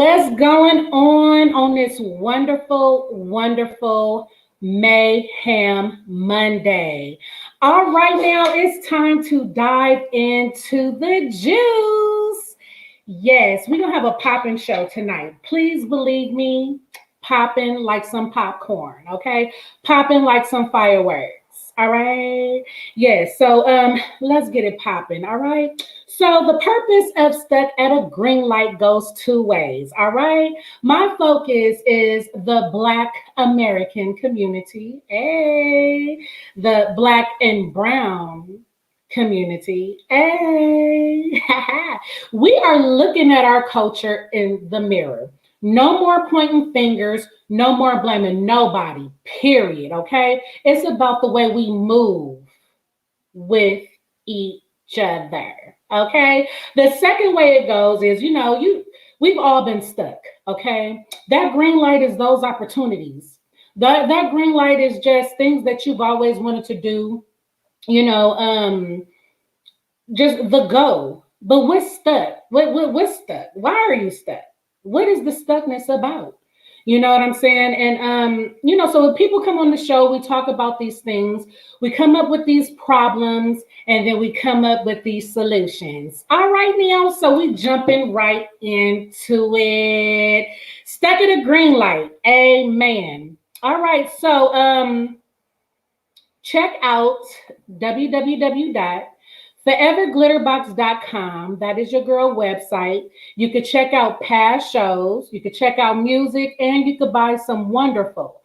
What's going on this wonderful Mayhem Monday? All right, now it's time to dive into the juice. Yes, we're going to have a popping show tonight. Please believe me, popping like some popcorn, okay? Popping like some fireworks. All right. Yes. So let's get it popping. All right. So the purpose of stuck at a green light goes two ways. All right. My focus is the Black American community. Hey, the Black and Brown community. Hey, we are looking at our culture in the mirror. No more pointing fingers, no more blaming nobody, period. Okay. It's about the way we move with each other. Okay. The second way it goes is, we've all been stuck. Okay. That green light is those opportunities. That green light is just things that you've always wanted to do, you know, just the go. But we're stuck. We're stuck. Why are you stuck? What is the stuckness about? You know what I'm saying? And so when people come on the show, we talk about these things, we come up with these problems, and then we come up with these solutions. All right, now, so we jumping right into it. Stuck at a green light. Amen. All right, so check out www.foreverglitterbox.com. That is your girl website. You could check out past shows, you could check out music, and you could buy some wonderful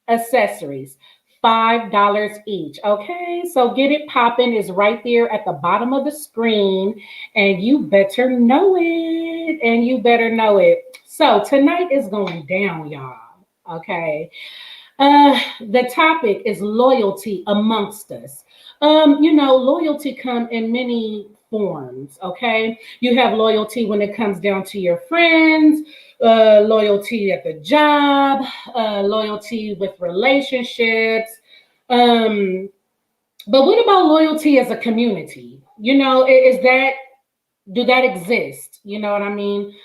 accessories. $5 each. Okay, so get it popping is right there at the bottom of the screen, and you better know it. So tonight is going down, y'all. Okay. The topic is loyalty amongst us. Loyalty come in many forms. Okay, you have loyalty when it comes down to your friends, loyalty at the job, loyalty with relationships. But what about loyalty as a community? Do that exist? You know what I mean?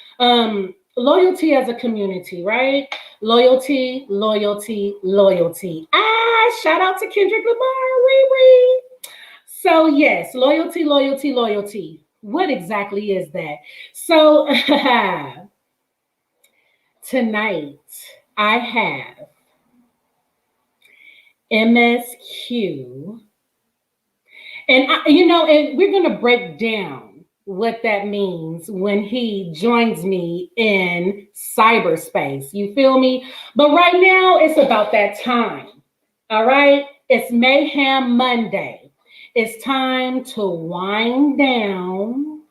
Loyalty as a community, right? Loyalty. Shout out to Kendrick Lamar, Riri. So yes, loyalty. What exactly is that? So tonight I have MSQ, and and we're gonna break down what that means when he joins me in cyberspace. You feel me? But right now, it's about that time. All right? It's Mayhem Monday. It's time to wind down,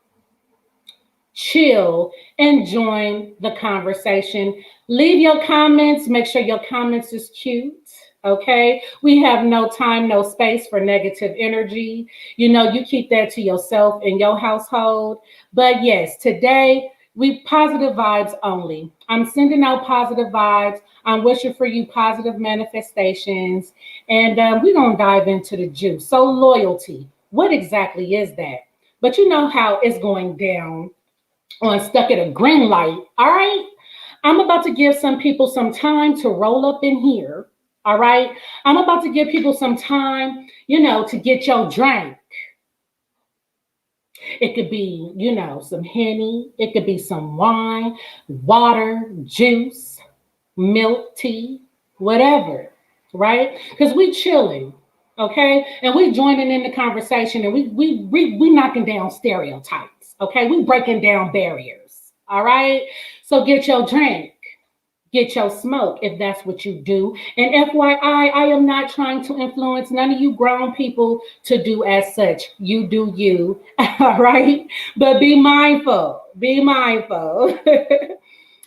chill, and join the conversation. Leave your comments. Make sure your comments is cute. Okay, we have no time, no space for negative energy. You keep that to yourself and your household. But yes, today we positive vibes only. I'm sending out positive vibes. I'm wishing for you positive manifestations. And we're going to dive into the juice. So loyalty, what exactly is that? But you know how it's going down on Stuck at a Green Light. All right, I'm about to give some people some time to roll up in here. All right. I'm about to give people some time, to get your drink. It could be, some Henny. It could be some wine, water, juice, milk, tea, whatever. Right? Because we chilling. Okay. And we joining in the conversation, and we knocking down stereotypes. Okay. We breaking down barriers. All right. So get your drink. Get your smoke if that's what you do. And FYI, I am not trying to influence none of you grown people to do as such. You do you. All right. But be mindful.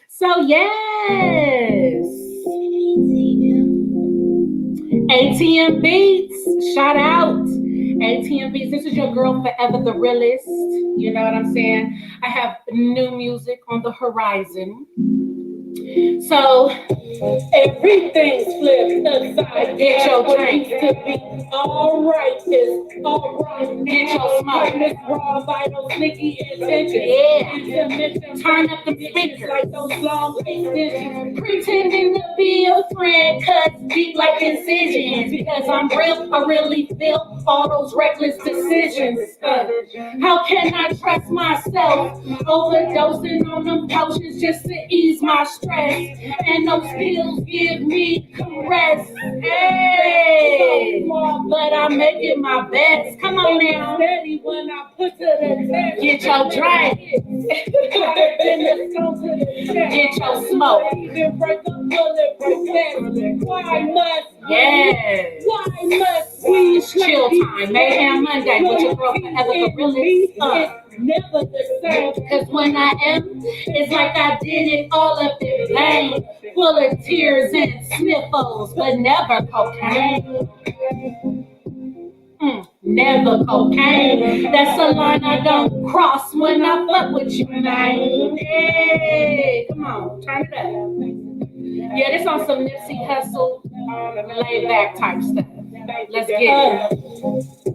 So, yes. ATM Beats. Shout out. ATM Beats. This is your girl Forever the Realist. You know what I'm saying? I have new music on the horizon. So everything's flipped upside Get your drink to be all righteous, all right. Get your smoke. This raw, vital, sneaky intention. Yeah. Turn up the speakers like those long extensions. Pretending to be a friend, cuts deep like incisions. Because I'm real, I really feel all those reckless decisions. How can I trust myself? Overdosing on them potions just to ease my stress. And those pills give me rest. Hey, but I'm making my best. Come on now. Steady when I put to the test. Get your drink. Get your smoke. Even break the bullet. Why must? Yes. Why must we chill time? Mayhem Monday with your girl forever gorilla. Never the same. Cause when I am, it's like I did it all up in vain. Full of tears and sniffles, but never cocaine. Never cocaine. That's a line I don't cross when I fuck with you, man. Hey, come on, turn it up. Yeah, this on some Nipsey Hussle, laid back type stuff. Let's get it.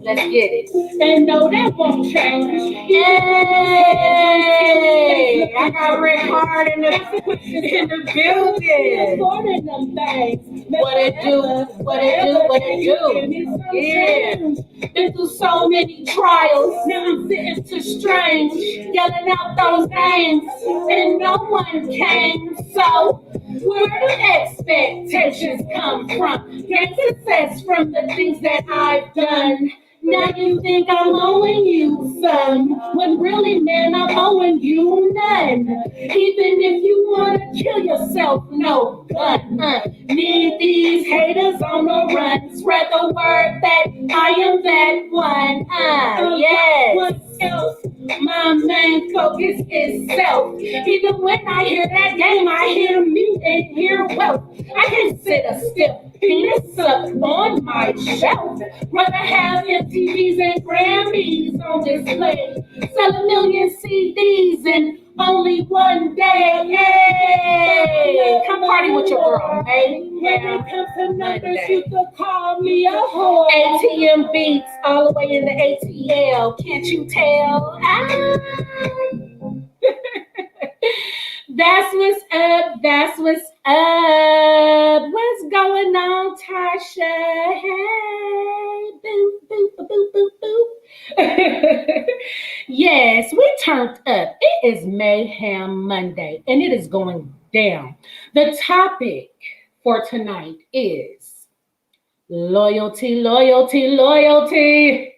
Let's get it. And no, that won't change. Yay! I got Rick Hard in the building. What it do? What it do? What it do? Yeah. Been through so many trials. Now I'm sitting too strange, yelling out those names, and no one came. So where do expectations come from? Get success from the things that I've done. Now you think I'm owing you some, when really, man, I'm owing you none. Even if you wanna kill yourself, no gun. Need these haters on the run. Spread the word that I am that one. Yes. What else? My main focus is self. Even when I hear that game, I hear me and hear wealth. I can't sit a stiff penis up on my shelf. Rather have MTVs and Grammys on display. Sell a million CDs in only one day. Yay! Come party with your girl, baby. When it comes to numbers, you can call me a whore. ATM beats all the way in the ATL. Can't you tell? That's what's up. That's what's up. What's going on, Tasha? Hey, boop, boop, boop, boop, boop. Yes, we turned up. It is Mayhem Monday, and it is going down. The topic for tonight is loyalty, loyalty, loyalty.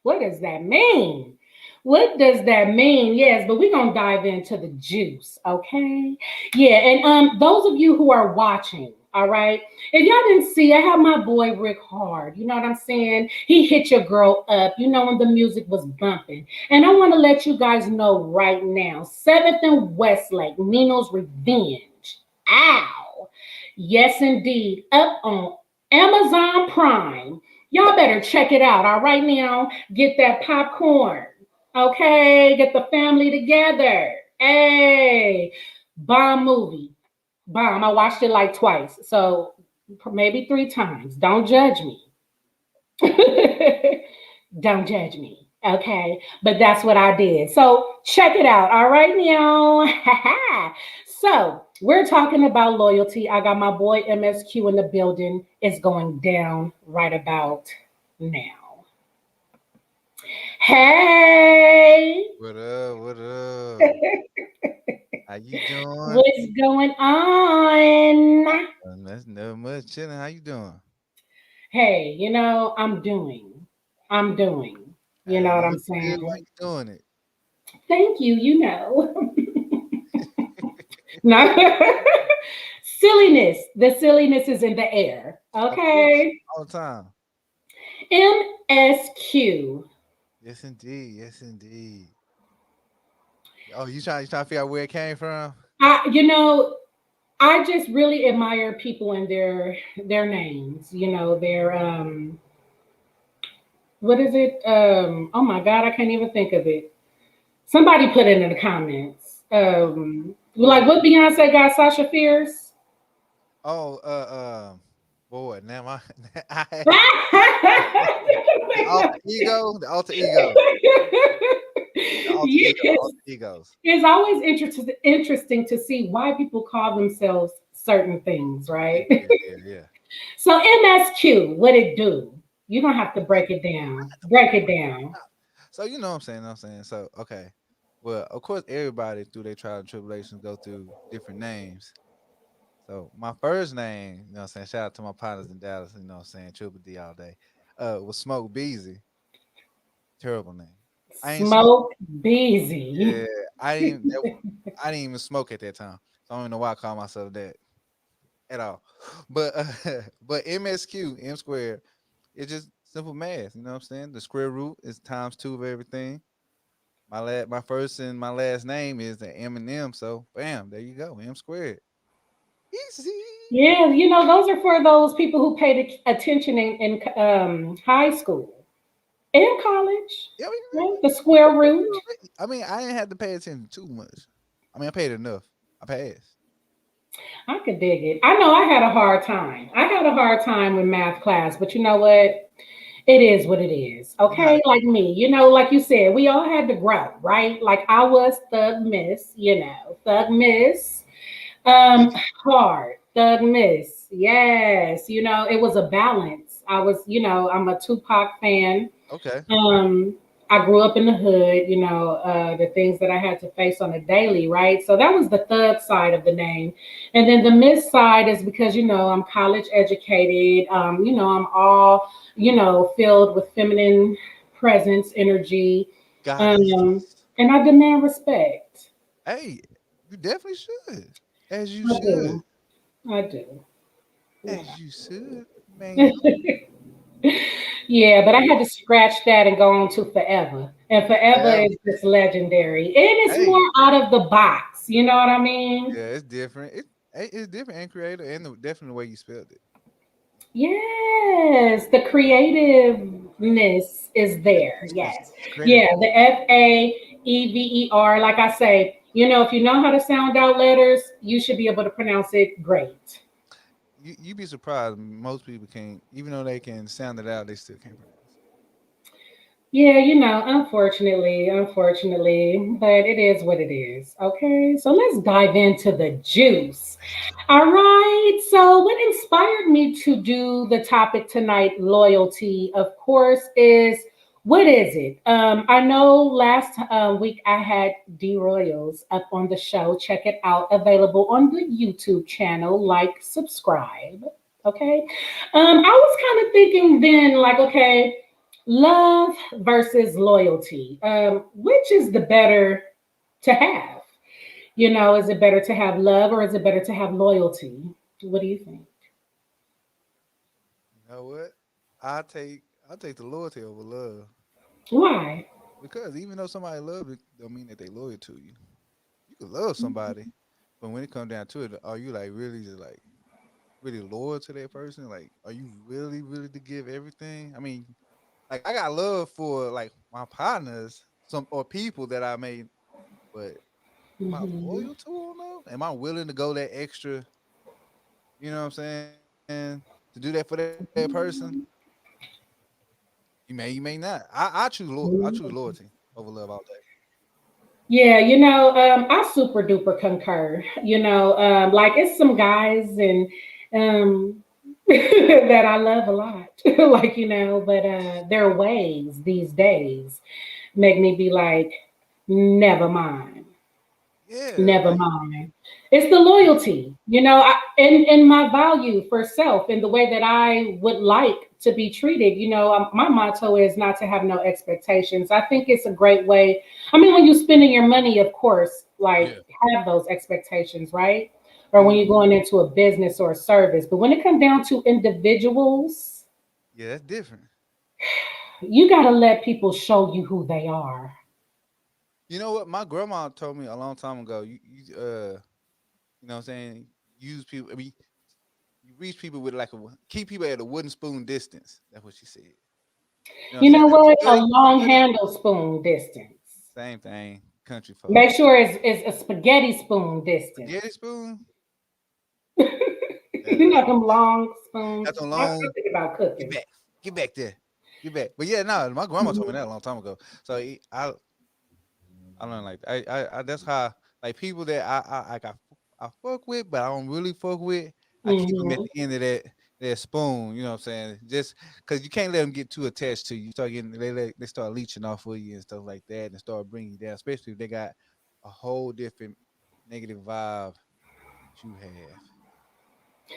What does that mean? What does that mean? Yes, but we're gonna dive into the juice, okay? Yeah, and those of you who are watching, all right. If y'all didn't see, I have my boy Rick Hard. You know what I'm saying? He hit your girl up, you know, when the music was bumping. And I want to let you guys know right now, 7th and Westlake, Nino's Revenge. Ow. Yes, indeed. Up on Amazon Prime. Y'all better check it out. All right now. Get that popcorn. Okay, get the family together. Hey, bomb movie. Bomb. I watched it like twice. So maybe 3 times. Don't judge me. Don't judge me. Okay. But that's what I did. So check it out. All right now. So we're talking about loyalty. I got my boy MSQ in the building. It's going down right about now. Hey. What up? What up? How you doing? What's going on? That's no much chilling. How you doing? Hey, you know, I'm doing. I'm doing. You I know what know I'm it's good. Why saying? you doing it? Thank you, you know. No. Silliness. The silliness is in the air. Of course, Okay. all the time. MSQ. Yes, indeed. Yes, indeed. Oh, you trying to figure out where it came from? You know, I just really admire people and their names, you know, their what is it? Oh my God, I can't even think of it. Somebody put it in the comments. Like what Beyonce got Sasha Fierce? Oh, boy, now my I the alter ego, the Yes. alter egos. It's always interesting to see why people call themselves certain things, Yeah, right? yeah, yeah, yeah. So MSQ, what it do? You're gonna have to MSQ. break it down. Break it down. So you know what I'm saying. I'm saying so. Okay. Well, of course, everybody through their trial and tribulations go through different names. So my first name, you know what I'm saying, shout out to my partners in Dallas, you know what I'm saying, Triple D all day, was Smoke Beezy. Terrible name. I ain't smoke. Smoke busy. Yeah, I didn't. I didn't even smoke at that time, so I don't even know why I call myself that at all. But but MSQ M squared, it's just simple math. You know what I'm saying? The square root is times two of everything. My first and my last name is the M and M, so bam, there you go, M squared. Easy. Yeah, those are for those people who paid attention in high school and college. Yeah, Right? The square root. I mean, I didn't have to pay attention too much. I mean, I paid enough. I passed. I could dig it. I know I had a hard time. I had a hard time with math class, but you know what? It is what it is. You know how Okay. Like me, like you said, we all had to grow, right? Like I was Thug Miss, Thug Miss. Um, hard. Thug Miss. Yes. It was a balance. I'm a Tupac fan. okay. um I grew up in the hood, the things that I had to face on a daily, right? So that was the thug side of the name. And then the miss side is because, I'm college educated. I'm all, filled with feminine presence, energy. Um, Goddess. and I demand respect. Hey, you definitely should. As you I should. do. I do. As you should, man. Yeah, but I had to scratch that and go on to forever. And forever Forever. is just legendary. And it's Hey, more out of the box. You know what I mean? yeah, it's different. It's different and creative, and definitely the way you spelled it. Yes, the creativeness is there. Yes. It's creative. Yeah, the FAEVER. Like I say, if you know how to sound out letters, you should be able to pronounce it great. You'd be surprised. Most people can't, even though they can sound it out, they still can't pronounce Yeah, unfortunately, but it is what it is. Okay, so let's dive into the juice. All right, so what inspired me to do the topic tonight, loyalty, of course, is what is it? I know last week I had D Royals up on the show. Check it out, available on the YouTube channel. Like, subscribe. Okay, I was kind of thinking then, like, okay. Love versus loyalty. Which is the better to have? Is it better to have love or is it better to have loyalty? What do you think? it. You know what? I take the loyalty over love. Why? Because even though somebody loves it, don't mean that they loyal to you. You can love somebody, but when it comes down to it, are you like really just like really loyal to that person? Like, are you really, really to give everything? I mean, like I got love for like my partners, some or people that I made, but am I Hmm. loyal to them though? Am I willing to go that extra? You know what I'm saying? To do that for that person? You may not. I choose loyalty over love all day. Yeah, I super duper concur. Like it's some guys and that I love a lot. Like, but their ways these days make me be like, never mind. Yeah, Never like mind. It's the loyalty, and my value for self and the way that I would like to be treated. My motto is not to have no expectations. I think it's a great way. I mean, when you're spending your money, of course, like yeah, have those expectations, right? Or when you're mm, going into a business or a service. But when it comes down to individuals, yeah, that's different. you got to let people show you who they are. You know what? My grandma told me a long time ago. You know what I'm saying? Use people. I mean, you reach people with like keep people at a wooden spoon distance. That's what she said. You know what I'm You saying? know Like what? A a long buddy, handle spoon distance. same thing. Country Make folks. sure it's a spaghetti spoon distance. Spaghetti spoon. Yeah, You know them long spoons. got them I long. think about Get cooking. back, get back there, get back. But yeah, no, my grandma told me Mhm. that a long time ago. So I learned like I that's how like people that I fuck with, but I don't really fuck with. I keep them at Mhm. the end of that spoon. You know what I'm saying? Just because you can't let them get too attached to you. You start getting they start leeching off of you and stuff like that, and start bringing you down. Especially if they got a whole different negative vibe that you have.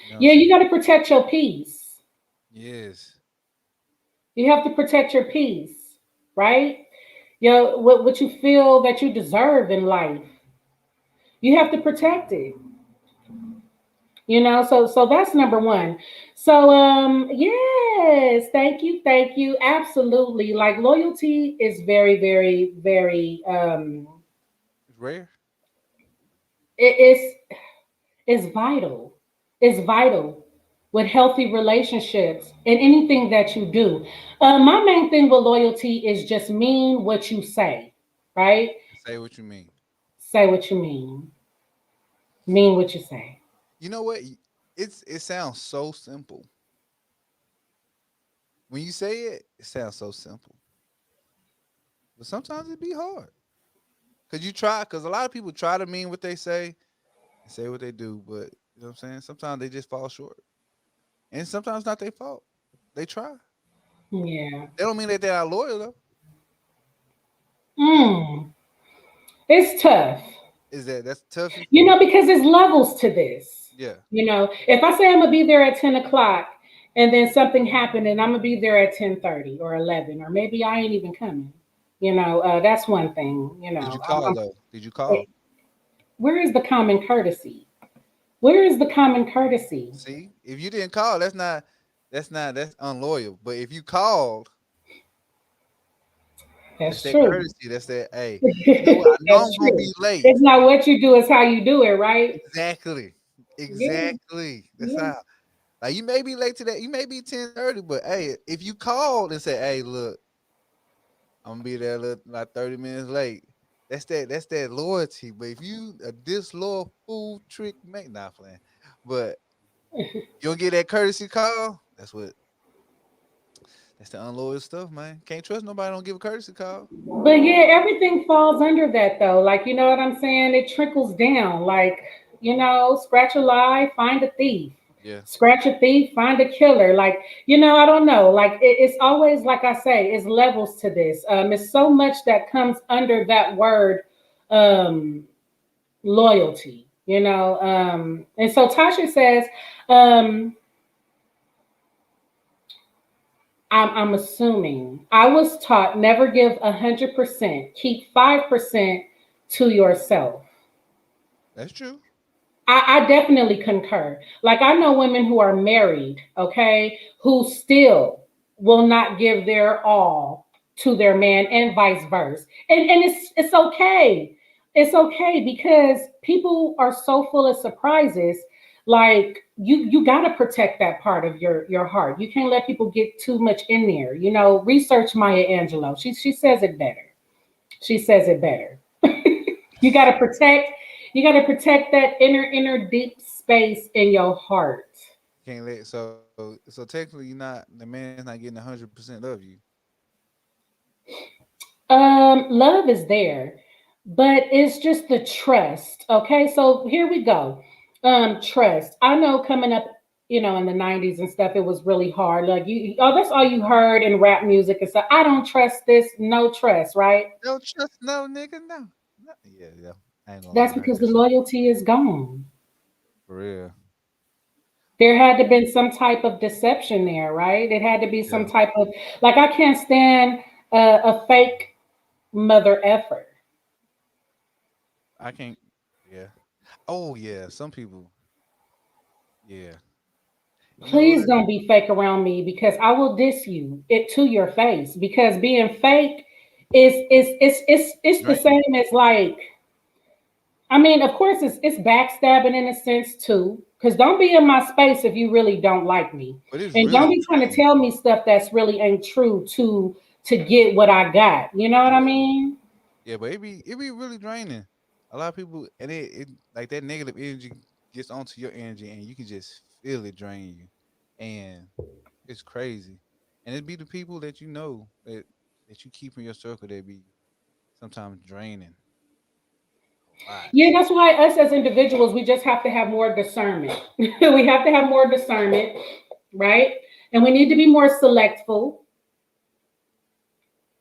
You know what I'm Yeah, saying? you got to protect your peace. Yes, You have to protect your peace, right? You know, what you feel that you deserve in life. You have to protect it. You know, so that's number one. So yes, thank you. Absolutely. Like loyalty is very, very, very it's rare. it's it's vital. It's vital with healthy relationships and anything that you do. My main thing with loyalty is just mean what you say, right? Say what you mean. Say what you mean what you say. You know what? It sounds so simple. When you say it, it sounds so simple. But sometimes it be hard. Cause you try, cause a lot of people try to mean what they say and say what they do, but you know what I'm saying? Sometimes they just fall short. And sometimes not their fault. They try. Yeah. They don't mean that they're not loyal though. Is Mm, it's tough. that's tough? You know, because there's levels to this. Yeah. You know, if I say I'm gonna be there at 10 o'clock, and then something happened, and I'm gonna be there at 10:30 or 11, or maybe I ain't even coming. You know, that's one thing. You Did you know, call though? Did you call? where is the common courtesy? Where is the common courtesy? See, if you didn't call, that's unloyal. But if you called, that's That's that true. courtesy. That's that. Hey, you know what? I know That's I'm gonna true. be late. It's not what you do; it's how you do it, right? Exactly. Yeah, Exactly. That's yeah. how. Like you may be late to that. You may be 10:30, but hey, if you called and said, "Hey, look, I'm gonna be there like 30 minutes late," that's that loyalty. But if you a disloyal fool trick, make not playing. But you don't get that courtesy call. That's the unloyal stuff, man. Can't trust nobody. Don't give a courtesy call. But yeah, everything falls under that though. Like, you know what I'm saying? It trickles down. Like, you know, scratch a lie, find a thief. Yeah, Scratch a thief, find a killer. Like, you know, I don't know. Like, it's always, like I say, it's levels to this. It's so much that comes under that word, um, loyalty, you know. And so Tasha says, um, I'm assuming I was taught never give 100%, keep 5% to yourself. that's true. I definitely concur. Like I know women who are married, okay, who still will not give their all to their man and vice versa. And it's okay. It's okay because people are so full of surprises. Like you got to protect that part of your heart. You can't let people get too much in there. You know, research Maya Angelou. She says it better. She says it better. You got to protect. You got to protect that inner deep space in your heart. Can't let so technically you're not the man's not getting 100% of you. Love is there, but it's just the trust. Okay, so here we go. Trust. I know coming up, you know, in the '90s and stuff, it was really hard. Like oh, that's all you heard in rap music and stuff. I don't trust this. No trust, right? No trust, no nigga, no. Yeah, yeah. I ain't gonna lie, That's I heard because that the shit loyalty is gone. for real. There had to been some type of deception there, right? It had to be some Yeah, type of like I can't stand a fake mother effort. I can't. Yeah. Oh yeah, some people. Yeah. You know Please what? don't be fake around me because I will diss you it to your face because being fake is the Draining, same as like I mean, of course it's backstabbing in a sense too. Because don't be in my space if you really don't like me. but it's And don't really be trying to draining. tell me stuff that's really ain't true to get what I got. You know what I Yeah, mean? yeah, but it be really draining. A lot of people, and it like that negative energy gets onto your energy, and you can just really drain you, and it's crazy. And it be the people that you know that you keep in your circle that be sometimes draining a lot. Yeah, that's why us as individuals, we just have to have more discernment. We have to have more discernment, right? And we need to be more selectful,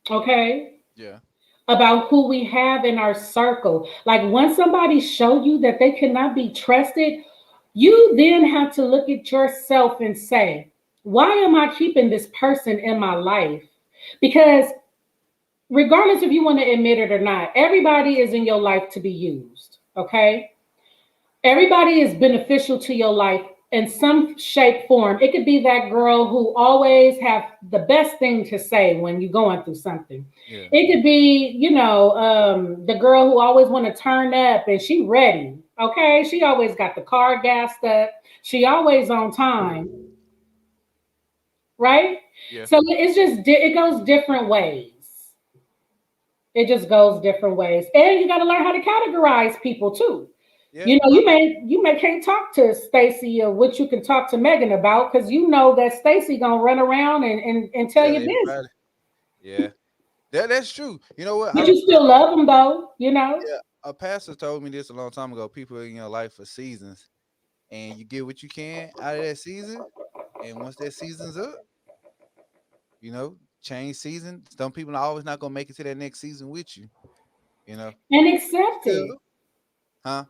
okay, Yeah, about who we have in our circle. Like once somebody show you that they cannot be trusted, you then have to look at yourself and say, why am I keeping this person in my life? Because regardless if you want to admit it or not, everybody is in your life to be used, okay? Everybody is beneficial to your life in some shape form. It could be that girl who always have the best thing to say when you're going through something. yeah, It could be, the girl who always want to turn up and she ready. Okay, she always got the car gassed up. She always on time, right? yeah, So it's just it goes different ways. It just goes different ways, and you got to learn how to categorize people too. yeah. You know, you may can't talk to Stacy or what you can talk to Megan about because you know that Stacy gonna run around and tell Tell your business. everybody. Yeah, that's true. You know what? But you still love them though, you know. Yeah, a pastor told me this a long time ago. People in your life for seasons, and you get what you can out of that season. And once that season's up, change season. Some people are always not gonna make it to that next season with you. You know, And accept still, it. huh?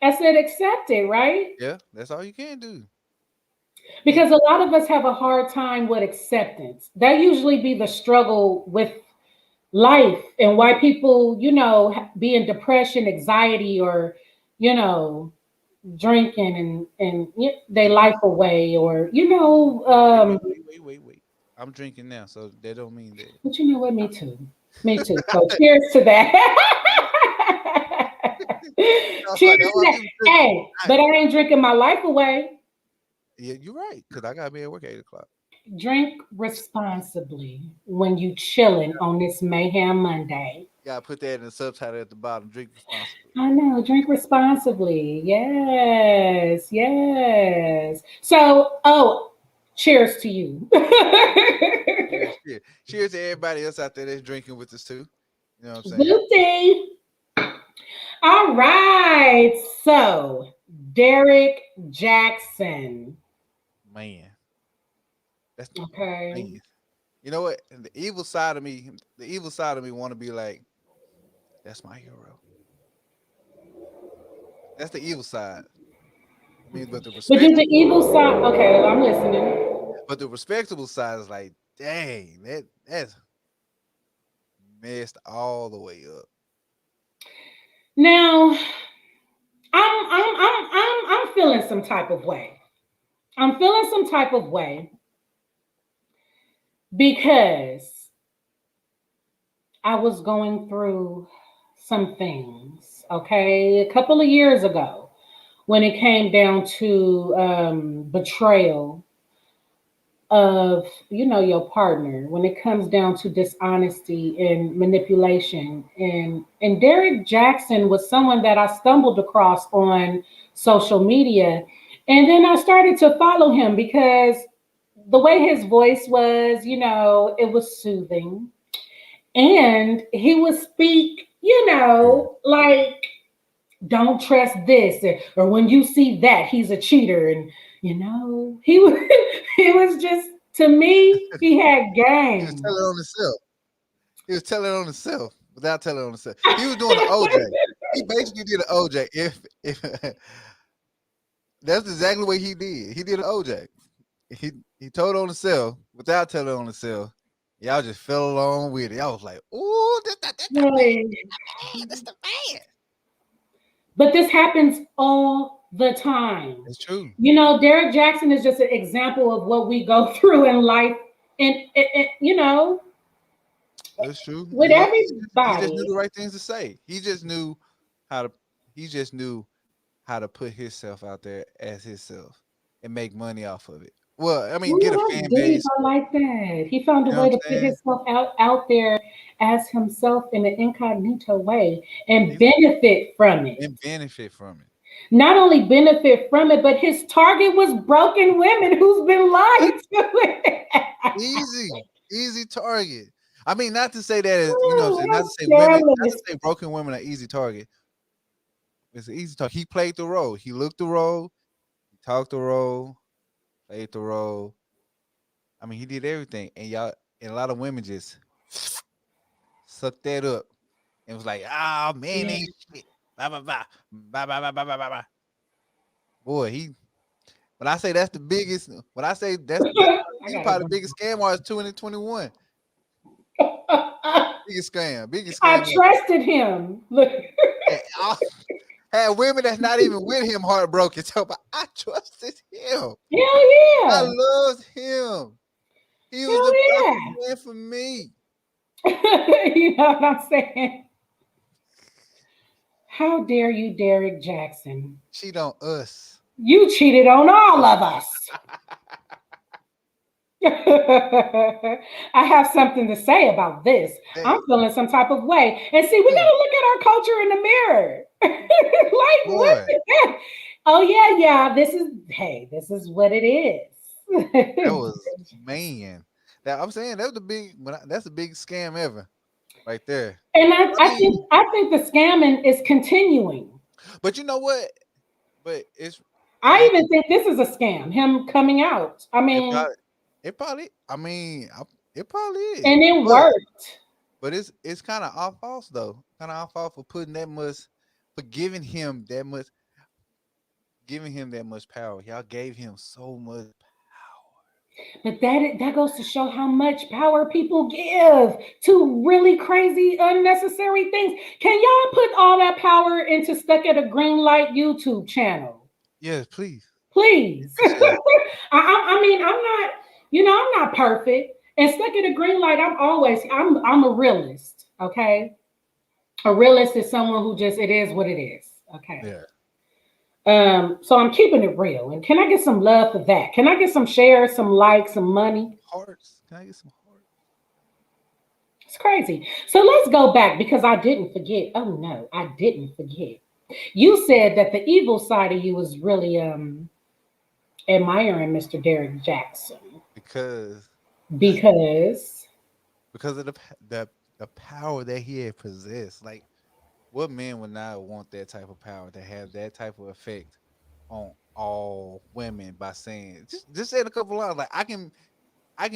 I said accept it, right? Yeah, that's all you can do. And Because a lot of us have a hard time with acceptance. That usually be the struggle with life and why people, be in depression, anxiety, or, you know, drinking and their wait, life away, or wait, wait, wait, wait, wait, wait. I'm drinking now, so that don't mean that. but you know what, me too, me too, so cheers to that. No, Cheers that's to why that. people drink. Hey, but I ain't drinking my life away. Yeah, you're right. Cause I gotta be at work at 8 o'clock. Drink responsibly when you chilling on this mayhem Monday. Gotta put that in the subtitle at the bottom. Drink responsibly. I know, drink responsibly. Yes, yes. So, cheers to you. Cheers, cheers, cheers to everybody else out there that's drinking with us too. You know what I'm saying? Guilty. All right. So, Derek Jackson. Man, that's Okay. man. You know what? And the evil side of me want to be like, that's my hero. That's the evil side. I mean, But there's the evil side. Okay, I'm listening. but the respectable side is like, dang, that's messed all the way up. Now, I'm feeling some type of way. I'm feeling some type of way because I was going through some things, okay, a couple of years ago when it came down to betrayal of your partner, when it comes down to dishonesty and manipulation. And Derek Jackson was someone that I stumbled across on social media, and then I started to follow him because the way his voice was, it was soothing, and he would speak, Yeah. like, don't trust this, or when you see that, he's a cheater. And he was he was just, to me, he had He was game. telling on himself. He was telling on himself without telling on himself. He was doing the OJ. He basically did an OJ. If that's exactly what he did. He did an OJ. He told on himself without telling on himself. Y'all just fell along with it. Y'all was like, "Ooh, that's the man. Right. That's the man." But this happens all the time. It's true. Derek Jackson is just an example of what we go through in life, and It's true. with He just knew everybody. the right things to say. How to. He just knew how to put himself out there as himself and make money off of it. Well, I mean, get a Ooh, fan that's deep. base. I like that. He found a You know way what to I'm put saying? himself out there as himself in an incognito way and Exactly. benefit from it. And benefit from it. not only benefit from it, but his target was broken women who's been lied to. Easy, easy target. I mean, not to say that as you know, what I'm Oh, saying, not to say I'm women, not to jealous. say broken women are easy target. It's an easy target. He played the role. He looked the role. He talked the role. Played the role. I mean, he did everything, and y'all, and a lot of women just sucked that up and was like, "Ah, man, Yeah. ain't shit." Blah blah blah blah blah blah blah blah blah. Blah. Boy, he. When I say that's the biggest, when I say that's I he's gotta probably go. the biggest scam artist 2021. Biggest I scam ever. trusted him. Look. And I had women that's not even with him heartbroken. So, but I trusted him. Hell I yeah. loved him. He was the Hell perfect man for me. yeah. You know what I'm saying? How dare you, Derek Jackson? Cheat on us. You cheated on all of us. I have something to say about this. Hey, I'm feeling some type of way. And see, we got good to look at our culture in the mirror. Like, what boy. is that? Oh, yeah, yeah. This is what it That is. was man. That I'm saying that was the big. That's the biggest scam ever, right there. And I mean, I think the scamming is continuing. but you know what? But I it even think this is a scam, him coming out. I it mean, probably it probably. I mean, it probably is. and it But worked. it's kind of our fault though. Kind of our fault for putting that much, for giving him that much power. Y'all gave him so much power. But that goes to show how much power people give to really crazy, unnecessary things. Can y'all put all that power into Stuck at a Green Light YouTube channel? Yes, please. Please. Appreciate it. I mean, I'm not, I'm not perfect. And Stuck at a Green Light, I'm a realist. Okay. A realist is someone who just, it is what it is. Okay. Yeah. So I'm keeping it real. And can I get some love for that? Can I get some shares, some likes, some money? Hearts. Can I get some hearts? It's crazy. So let's go back because I didn't forget. Oh no, I didn't forget. You said that the evil side of you was really admiring Mr. Derek Jackson Because because of the power that he had possessed. Like, what man would not want that type of power to have that type of effect on all women by saying just saying a couple lines like I can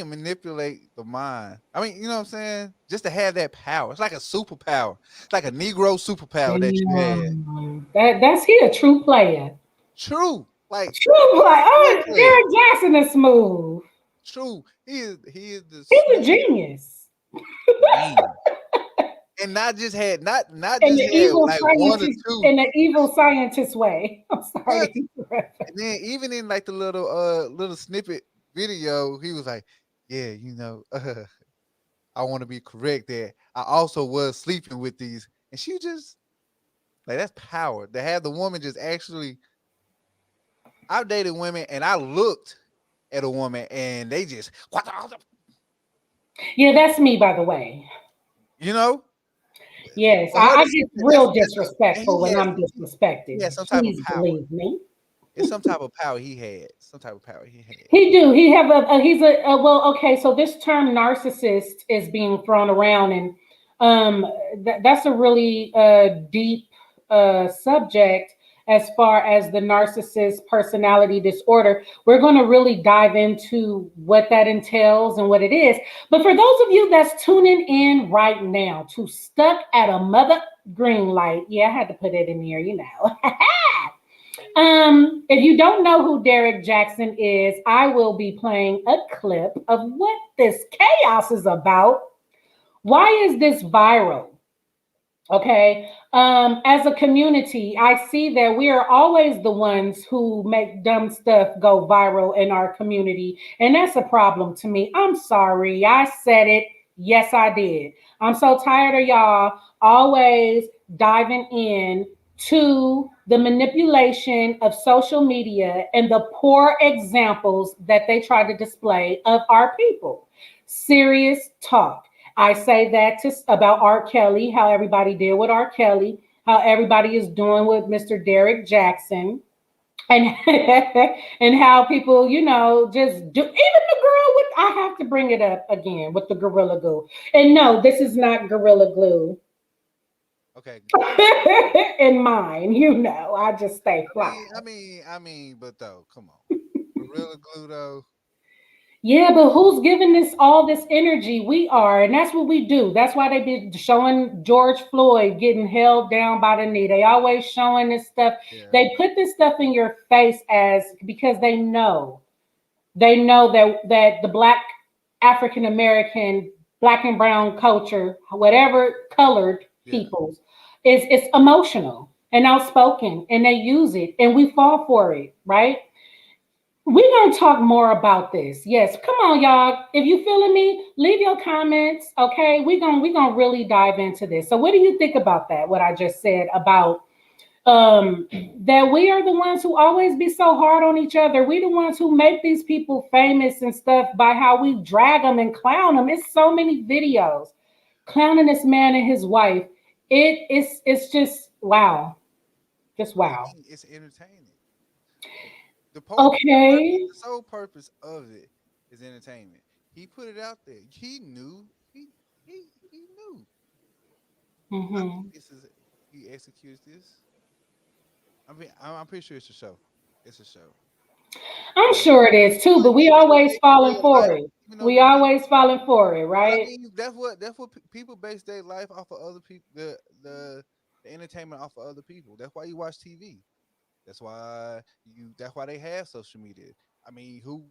manipulate the mind. I mean, you know what I'm saying? Just to have that power. It's like a superpower. It's like a Negro superpower that you had. that's he a true player. True. Like True player. true Oh, player. Derek Jackson is smooth. True. He is the He's a smooth genius. man. And not In just the had evil like one or scientist, two. in the evil scientist way. I'm sorry Yes. to interrupt. And then even in like the little snippet video, he was like, "Yeah, I want to be correct that I also was sleeping with these." And she just like that's power to have the woman just actually. I've dated women and I looked at a woman and they just Yeah, that's me, by the way. you know Yes, for her I to say get that, real and disrespectful when I'm he disrespected. had some type of Please power. believe me. It's some type of power he had. Some type of power he had. He do. He have he's well. Okay, so this term narcissist is being thrown around, and that's a really deep subject as far as the narcissist personality disorder. We're going to really dive into what that entails and what it is. But for those of you that's tuning in right now to Stuck at a Mother Green Light, yeah, I had to put it in here, you know. If you don't know who Derek Jackson is, I will be playing a clip of what this chaos is about. Why is this viral? Okay. As a community, I see that we are always the ones who make dumb stuff go viral in our community. And that's a problem to me. I'm sorry. I said it. Yes, I did. I'm so tired of y'all always diving in to the manipulation of social media and the poor examples that they try to display of our people. Serious talk. I say that about R. Kelly, how everybody did with R. Kelly, how everybody is doing with Mr. Derek Jackson, and and how people, just do. Even the girl with, I have to bring it up again with the gorilla glue. And no, this is not gorilla glue Okay. in mine. I just stay fly. But though, come on, Gorilla Glue though. Yeah, but who's giving this all this energy? We are, and that's what we do. That's why they be showing George Floyd getting held down by the knee. They always showing this stuff. Yeah, They put this stuff in your face as because they know that the black African American, black and brown culture, whatever colored yeah. peoples, is it's emotional and outspoken, and they use it, and we fall for it, right? We're gonna talk more about this. Yes, come on, y'all. If you feeling me, leave your comments. Okay, we gonna really dive into this. So, what do you think about that? What I just said about um that we are the ones who always be so hard on each other. We the ones who make these people famous and stuff by how we drag them and clown them. It's so many videos clowning this man and his wife. It's just wow, just wow. It's entertaining. Okay. The sole purpose of it is entertainment. He put it out there. He knew. He knew. I think Hmm. this is he executes this. I'm pretty sure it's a show. It's a show. I'm But sure it is too, but we even though always they in falling real for life, it. even though We they in always falling for it, But right? that's what people base their life off of other people, the entertainment off of other people. That's why you watch TV. That's why they have social media. I mean, who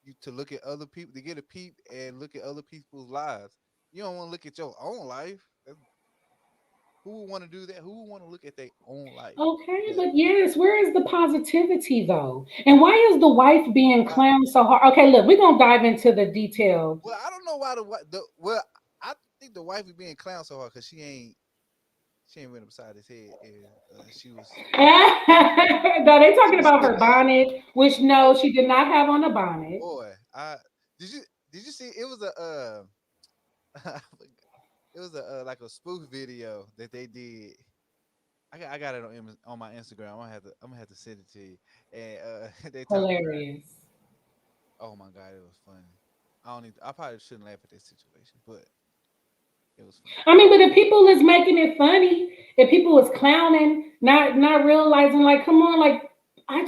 you to look at other people to get a peep and look at other people's lives. You don't want to look at your own life. Who would want to do that? Who would want to look at their own life? Okay, Yeah. but yes, where is the positivity though? And why is the wife being Why- clowned so hard? Okay, look, we're gonna dive into the detail. Well, I don't know why well, I think the wife is being clowned so hard because she ain't went upside his head and she was No, they she talking was about sitting her there. bonnet, which no, she did not have on a bonnet. Boy, I did you did you see it was a it was a like a spoof video that they did. I got it on my Instagram. I'm gonna have to send it to you. And they talked about Hilarious. oh my god, it was funny. I probably shouldn't laugh at this situation, but it was funny. I mean, but if people is making it funny, if people is clowning, not realizing, like, come on, like, I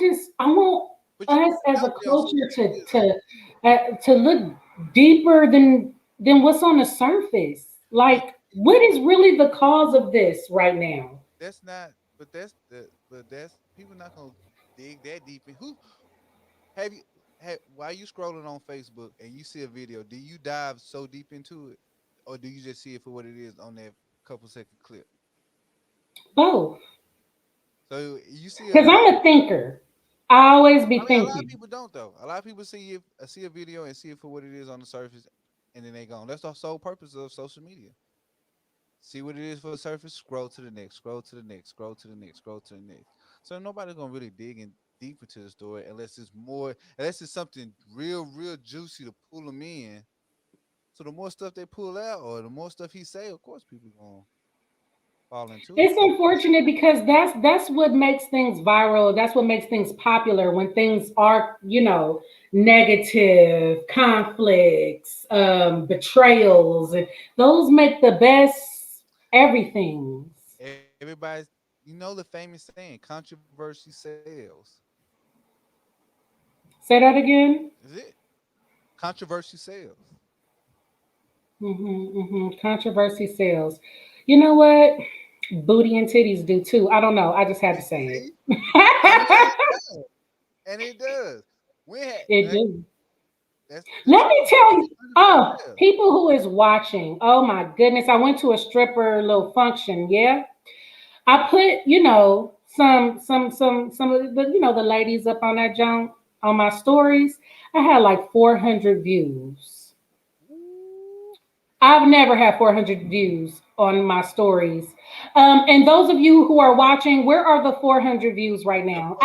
want But you us put it as a out there on culture social to media though. to look deeper than what's on the surface. You, Like, what is really the cause of this right now? that's not but that's people not gonna dig that deep in who have you while you scrolling on Facebook and you see a video, do you dive so deep into it? Or do you just see it for what it is on that couple second clip? Both, So you see a because video. I'm a thinker. I always be I mean, a lot of thinking. people don't though. A lot of people see a video and see it for what it is on the surface, and then they go. That's the sole purpose of social media. See what it is for the surface. Scroll to the next. Scroll to the next. Scroll to the next. Scroll to the next. So nobody's gonna really dig in deep into the story unless it's something real juicy to pull them in. So the more stuff they pull out, or the more stuff he say, of course, people gonna fall into it. It's unfortunate because that's what makes things viral. That's what makes things popular when things are, negative, conflicts, betrayals, and those make the best everything. Everybody's, the famous saying, controversy sells. Say that again. Is it? Controversy sells. Controversy sales. You know what? Booty and titties do too. I don't know. I just had to say See? And it. it does. And it does. We had It do. that's Let me tell you, 100% oh, real. people who is watching, oh my goodness, I went to a stripper little function, yeah. I put, some of the, the ladies up on that junk on my stories. I had like 400 views. Ooh. I've never had 400 views on my stories. And those of you who are watching, where are the 400 views right now?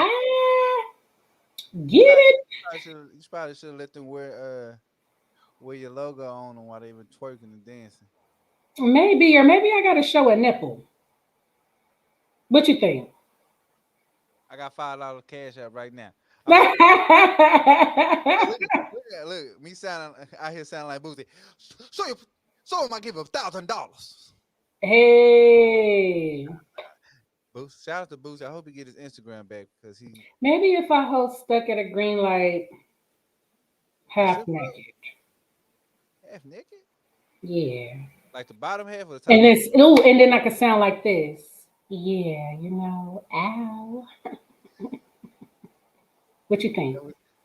Get it? You probably should let them wear your logo on them while they were twerking and dancing. Maybe, or maybe I got to show a nipple. What you think? I got $5 cash out right now. I'm saying, look, me sounding out here sounding like Boosie. So, so am I give $1,000? Hey, Boost, shout out to Boost. I hope he get his Instagram back because he maybe if I hold stuck at a green light, a half strip club naked. half naked, Yeah. like the bottom half or the top And half. it's ooh, and then I could sound like this. Yeah, ow. What you think?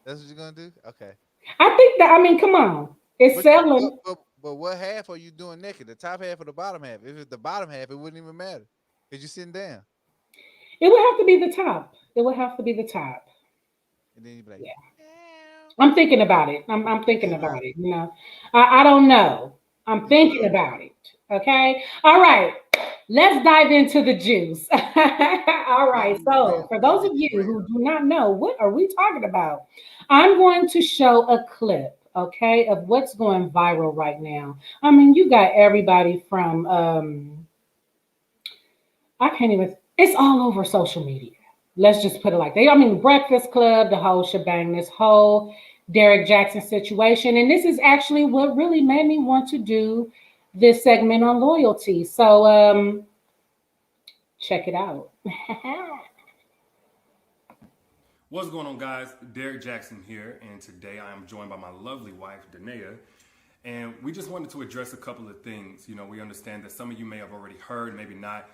That's what you're gonna do. Okay, I think that I mean, come on. It's but selling. but what half are you doing naked? The top half or the bottom half? If it's the bottom half, it wouldn't even matter because you're sitting down, It would have to be the top. It would have to be the top. and then you'd be like, Yeah. "Ow." I'm thinking about it. I'm thinking Think about about it. I don't know. I'm it. Think about thinking about it. Okay. All right. Let's dive into the juice. All right. So, for Bring those me of the you bread. who do not know, what are we talking about? I'm going to show a clip, okay, of what's going viral right now. I mean, you got everybody from I can't even. It's all over social media. Let's just put it like that. I mean, Breakfast Club, the whole shebang, this whole Derek Jackson situation, and this is actually what really made me want to do this segment on loyalty. So, check it out. What's going on, guys? Derek Jaxn here, and today I am joined by my lovely wife, Danae, and we just wanted to address a couple of things. You know, we understand that some of you may have already heard, maybe not,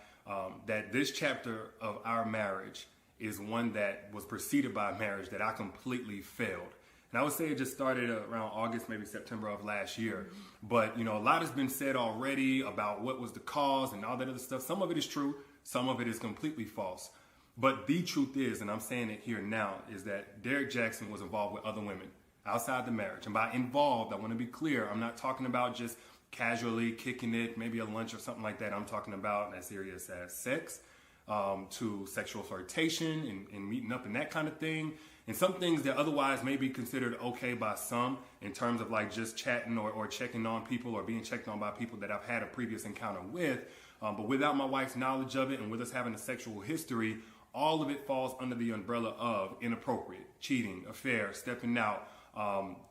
that this chapter of our marriage is one that was preceded by a marriage that I completely failed. And I would say it just started around August, maybe September of last year. But, you know, a lot has been said already about what was the cause and all that other stuff. Some of it is true, some of it is completely false. But the truth is, and I'm saying it here now, is that Derek Jaxn was involved with other women outside the marriage. And by involved, I want to be clear, I'm not talking about just casually kicking it, maybe a lunch or something like that. I'm talking about as serious as sex, to sexual flirtation and meeting up and that kind of thing. And some things that otherwise may be considered okay by some in terms of like just chatting or checking on people or being checked on by people that I've had a previous encounter with. But without my wife's knowledge of it and with us having a sexual history, all of it falls under the umbrella of inappropriate, cheating, affair, stepping out,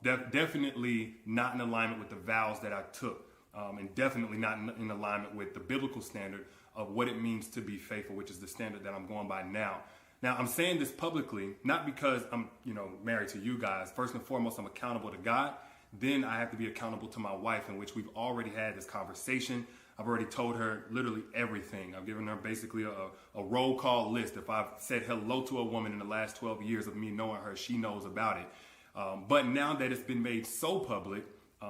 definitely not in alignment with the vows that I took, and definitely not in alignment with the biblical standard of what it means to be faithful, which is the standard that I'm going by now. Now, I'm saying this publicly, not because I'm, married to you guys. First and foremost, I'm accountable to God. Then I have to be accountable to my wife, in which we've already had this conversation. I've already told her literally everything. I've given her basically a roll call list. If I've said hello to a woman in the last 12 years of me knowing her, she knows about it. But now that it's been made so public,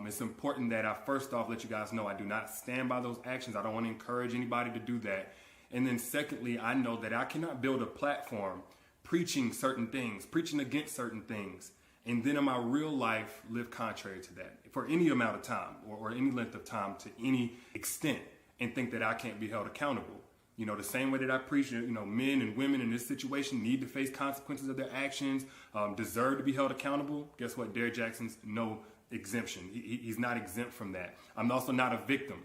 it's important that I first off let you guys know I do not stand by those actions. I don't want to encourage anybody to do that. And then secondly, I know that I cannot build a platform preaching certain things, preaching against certain things, and then in my real life live contrary to that for any amount of time or any length of time to any extent and think that I can't be held accountable. The same way that I preach, men and women in this situation need to face consequences of their actions, deserve to be held accountable. Guess what? Derek Jackson's no exemption. He's not exempt from that. I'm also not a victim.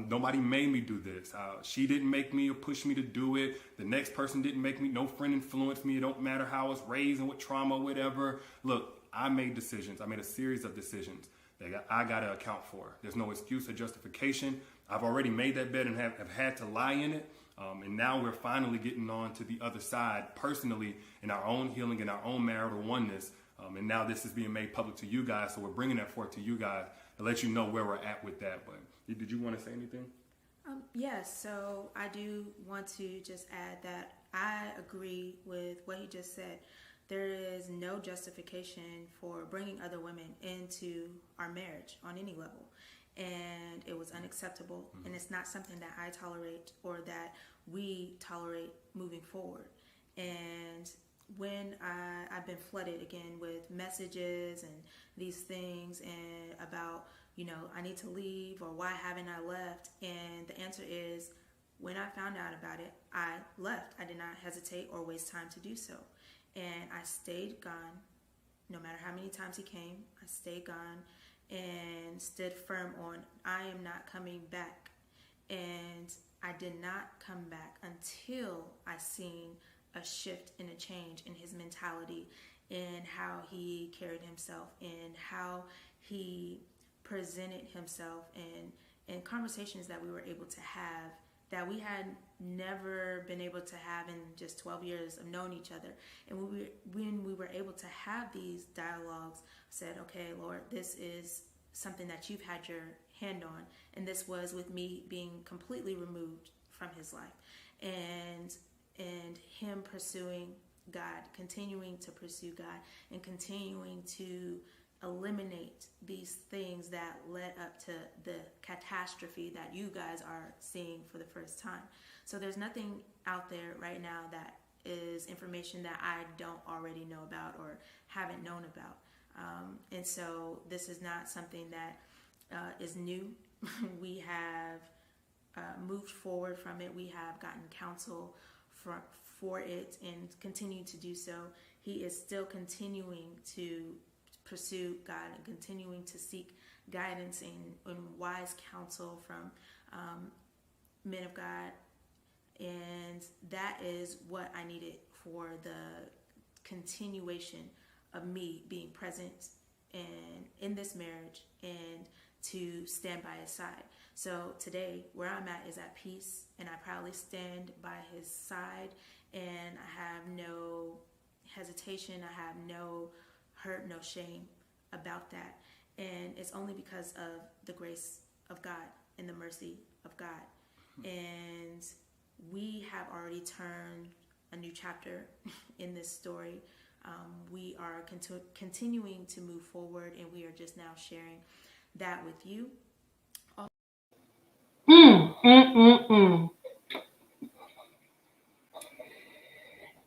Nobody made me do this. She didn't make me or push me to do it. The next person didn't make me. No friend influenced me. It don't matter how I was raised and what trauma, whatever. Look, I made decisions. I made a series of decisions that I got to account for. There's no excuse or justification. I've already made that bed and have had to lie in it. And now we're finally getting on to the other side personally in our own healing, in our own marital oneness. And now this is being made public to you guys. So we're bringing that forth to you guys to let you know where we're at with that. But did you want to say anything? Yes, so I do want to just add that I agree with what he just said. There is no justification for bringing other women into our marriage on any level. And it was unacceptable. Mm-hmm. And it's not something that I tolerate or that we tolerate moving forward. And when I've been flooded again with messages and these things and about, I need to leave or why haven't I left? And the answer is when I found out about it, I left. I did not hesitate or waste time to do so. And I stayed gone. No matter how many times he came, I stayed gone and stood firm on I am not coming back. And I did not come back until I seen a shift and a change in his mentality, in how he carried himself, in how he presented himself, and conversations that we were able to have that we had never been able to have in just 12 years of knowing each other. And when we were able to have these dialogues, I said, okay, Lord, this is something that you've had your hand on. And this was with me being completely removed from his life. And him pursuing God, continuing to pursue God, and continuing to eliminate these things that led up to the catastrophe that you guys are seeing for the first time. So there's nothing out there right now that is information that I don't already know about or haven't known about. And so this is not something that is new. We have moved forward from it. We have gotten counsel for it and continue to do so. He is still continuing to pursue God and continuing to seek guidance and wise counsel from men of God. And that is what I needed for the continuation of me being present in this marriage and to stand by his side. So today, where I'm at is at peace, and I proudly stand by his side, and I have no hesitation, I have no hurt, no shame about that. And it's only because of the grace of God and the mercy of God. And we have already turned a new chapter in this story. We are continuing to move forward, and we are just now sharing that with you.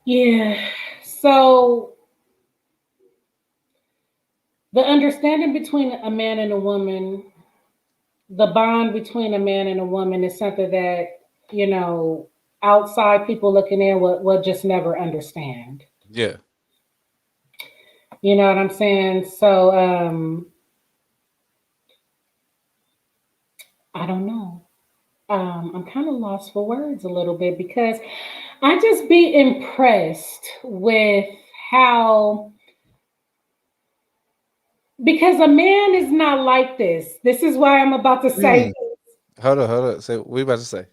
Yeah. So the understanding between a man and a woman, the bond between a man and a woman is something that, outside people looking in will just never understand. Yeah. You know what I'm saying? So I don't know. I'm kind of lost for words a little bit because I just be impressed with how, because a man is not like this. This is why I'm about to say Hold up. Say what you about to say.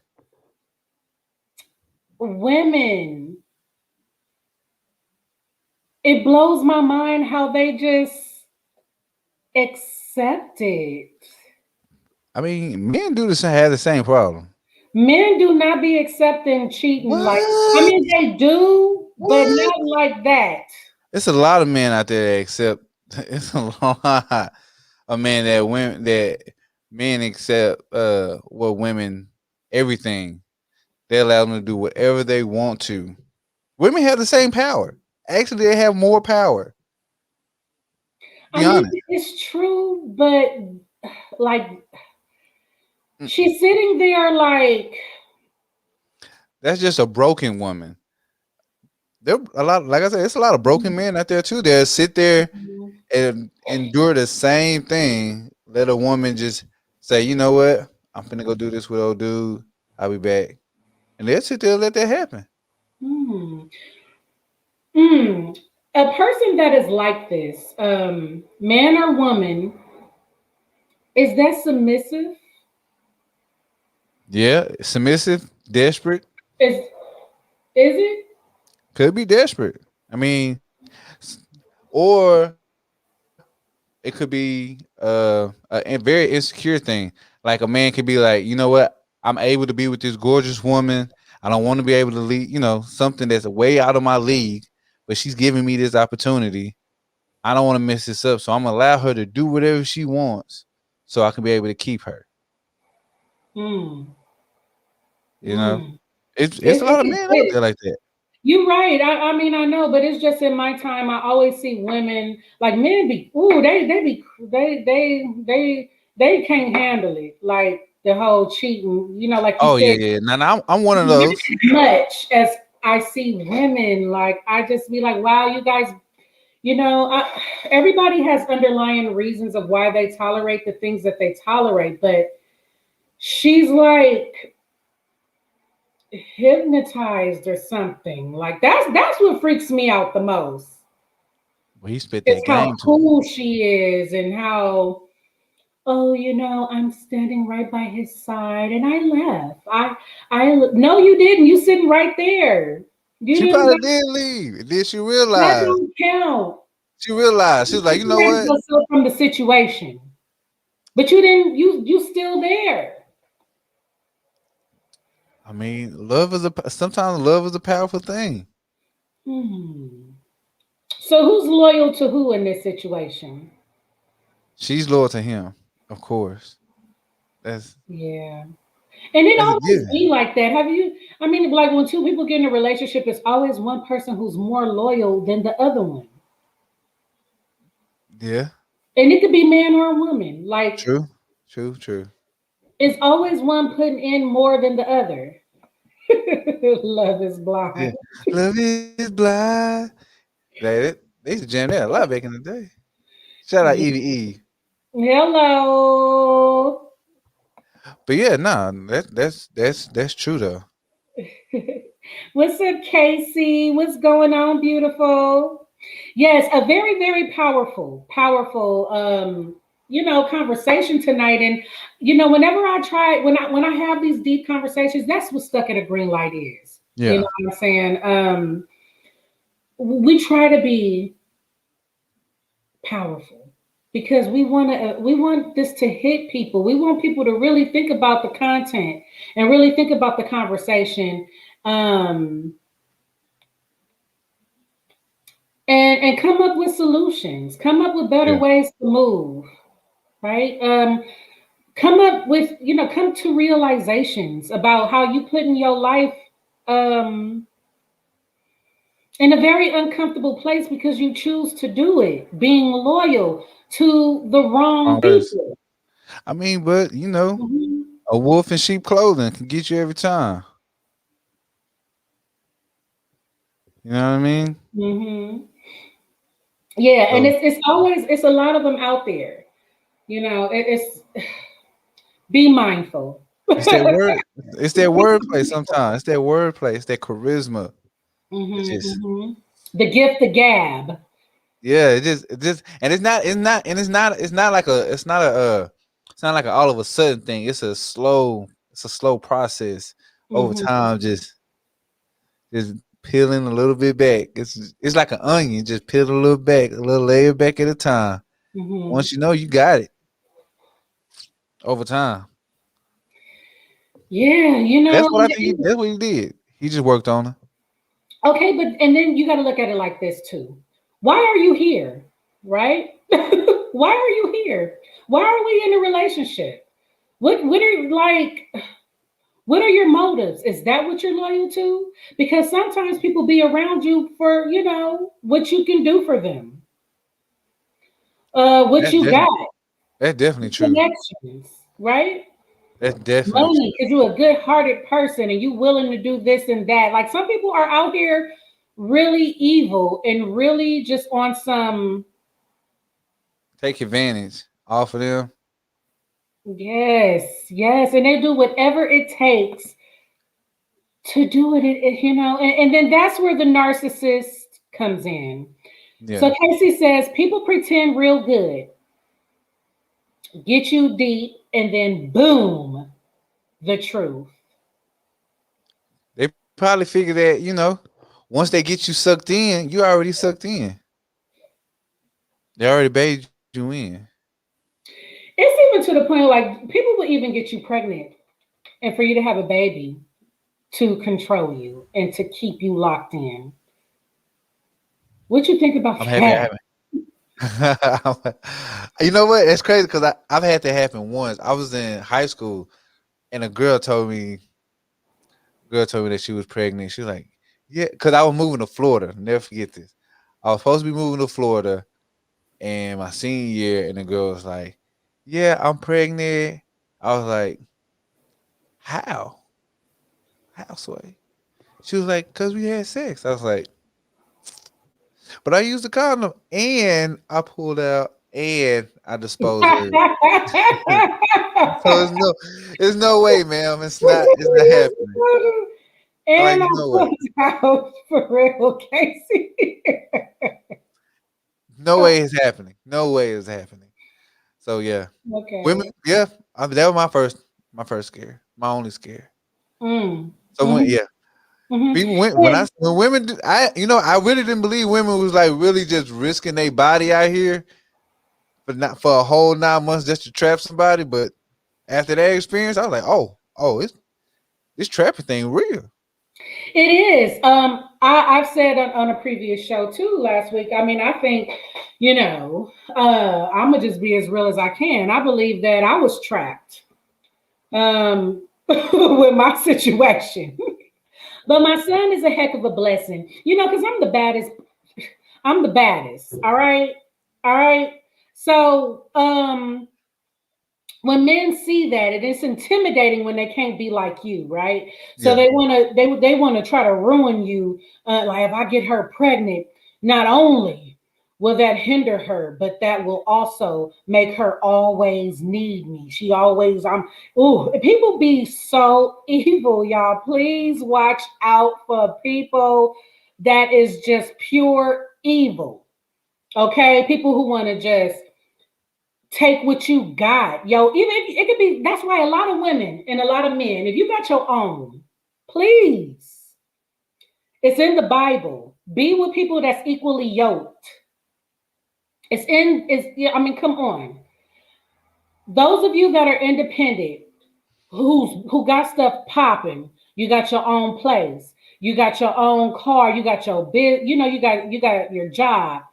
Women, it blows my mind how they just accept it. I mean, men do have the same problem. Men do not be accepting cheating. What? Like, I mean, they do, but What? not like that. It's a lot of men out there that accept. It's a lot of men that men accept what women everything. They allow them to do whatever they want to. Women have the same power. Actually, they have more power. Be I mean, honest. it's true, but like, she's sitting there like, That's just a broken woman. There a lot, like I said, it's a lot of broken men out there too. They'll sit there and endure the same thing. Let a woman just say, you know what, I'm finna go do this with old dude. I'll be back, and they'll sit there and let that happen. hmm, a person that is like this, man or woman, is that submissive? Yeah, submissive, desperate, Is it? could be desperate. I mean, or it could be a very insecure thing. Like a man could be like, you know what, I'm able to be with this gorgeous woman. I don't want to be able to leave, something that's way out of my league, but she's giving me this opportunity. I don't want to mess this up, so I'm gonna allow her to do whatever she wants, so I can be able to keep her. Mm, You know, mm. it's a lot of men out there like that. You're right. I mean, I know, but it's just in my time, I always see women, like men be, they can't handle it. Like the whole cheating, like you Oh yeah, said, yeah. Now I'm one of not those. as much as I see women. Like I just be like, wow, you guys, everybody has underlying reasons of why they tolerate the things that they tolerate, but she's like, hypnotized or something. Like that's what freaks me out the most. Well, he spit It's that how game to her. cool she is and how, oh, I'm standing right by his side and I left. I no, you didn't. You sitting right there. You She didn't. probably did leave. And then That don't count. she realized, she You was like, you know separated what? yourself from the situation, but you didn't. You still there. I mean, sometimes love is a powerful thing. Hmm. So who's loyal to who in this situation? She's loyal to him, of course. That's Yeah. And it that's a always given. be like that. Have you? I mean, like when two people get in a relationship, it's always one person who's more loyal than the other one, Yeah, and it could be man or a woman. Like true, true. it's always one putting in more than the other. Love is Yeah, blind. love is blind. They used to jam that a lot back in the day. Shout out Yeah. Evie Eve. Hello. But yeah, nah, that's true though. What's up, Casey? What's going on, beautiful? Yes, a very, very powerful, conversation tonight. And whenever I try, when I have these deep conversations, that's what stuck at a green light is. You know Yeah, what I'm saying? We try to be powerful because we want this to hit people. We want people to really think about the content and really think about the conversation. Um, and come up with solutions, come up with better yeah. ways to move, right? Come up with, come to realizations about how you put in your life um, in a very uncomfortable place because you choose to do it, being loyal to the wrong Wrong person. people. I mean, but Mhm. a wolf in sheep clothing can get you every time. You know what I mean? Mhm. Yeah, and So it's a lot of them out there. It's be mindful. it's that word. It's that wordplay. Sometimes it's that wordplay. It's that charisma. It's Hmm, just hmm. The gift, the gab. yeah. It just, and it's not it's not like a all of a sudden thing. It's a slow process over Hmm, time. Just peeling a little bit back. It's like an onion. Just peel a little back, a little layer back at a time. hmm. Once you know, you got it over time. Yeah, That's what I think. That's what he did. He just worked on her. okay, but and then you got to look at it like this too. Why are you here? Right? Why are you here? Why are we in a relationship? What are like what are your motives? Is that what you're loyal to? Because sometimes people be around you for, what you can do for them. What That you got, definitely, that's definitely true. connections, right? That's definitely Money, true. because you're a good-hearted person and you willing to do this and that. Like some people are out here really evil and really just on some, Take advantage off of them. yes, yes, and they do whatever it takes to do and then that's where the narcissist comes in. Yeah, So Casey says people pretend real good, get you deep, and then boom, the truth. they probably figure that once they get you sucked in, you already sucked in. They already bathed you in. It's even to the point like people will even get you pregnant and for you to have a baby to control you and to keep you locked in. What you think about I'm happy I that? haven't. You know what? It's crazy because I've had that happen once. I was in high school and a girl told me that she was pregnant. She was like, yeah, because I was moving to Florida. Never forget this. I was supposed to be moving to Florida and my senior year, and the girl was like, yeah, I'm pregnant. I was like, how? How, Sway? She was like, because we had sex. I was like, but I used the condom and I pulled out and I disposed of her. So it's no way, ma'am. It's not happening. I'm like, And I no way. was out for real, Casey. No way it's happening. No way it's happening. So yeah. Women, Okay. yeah. That was my first scare. My only scare. Mm. So Hmm. yeah. Hmm. People when women I really didn't believe women was like really just risking their body out here for not for a whole 9 months just to trap somebody. But after that experience, I was like, oh, it's this trapping thing real. It is. I've said on a previous show too last week. I mean, I think, I'm gonna just be as real as I can. I believe that I was trapped with my situation. But my son is a heck of a blessing, because I'm the baddest. I'm the baddest. All right. All right. So, when men see that, it is intimidating when they can't be like you, right? So Yeah. they want to try to ruin you. Like if I get her pregnant, not only will that hinder her, but that will also make her always need me. She always ooh, people be so evil, y'all. Please watch out for people that is just pure evil. Okay, people who want to just take what you got. Yo, even if it could be, that's why a lot of women and a lot of men, if you got your own, please, it's in the Bible. Be with people that's equally yoked. Yeah, I mean, come on. Those of you that are independent, who got stuff popping, you got your own place, you got your own car, you got your you got your job.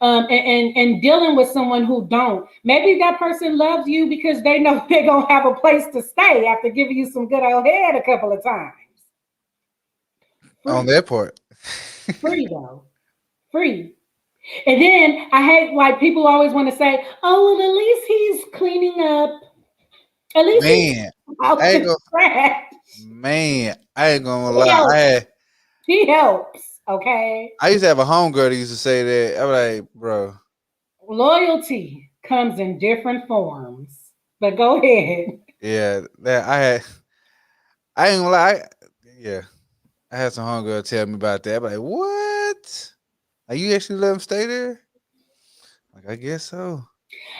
And dealing with someone who don't. Maybe that person loves you because they know they're gonna have a place to stay after giving you some good old head a couple of times. On Free, that part. free though, free. And then I hate like people always want to say, "Oh, well, at least he's cleaning up. At least he's Man, out I ain't the gonna trash. I ain't gonna He lie. helps. He helps. Okay, I used to have a homegirl that used to say that. I was like, bro, loyalty comes in different forms. But go ahead. yeah, that I ain't gonna lie. Yeah. I had some homegirl tell me about that. I'm like, what? Are you actually let him stay there? Like, I guess so.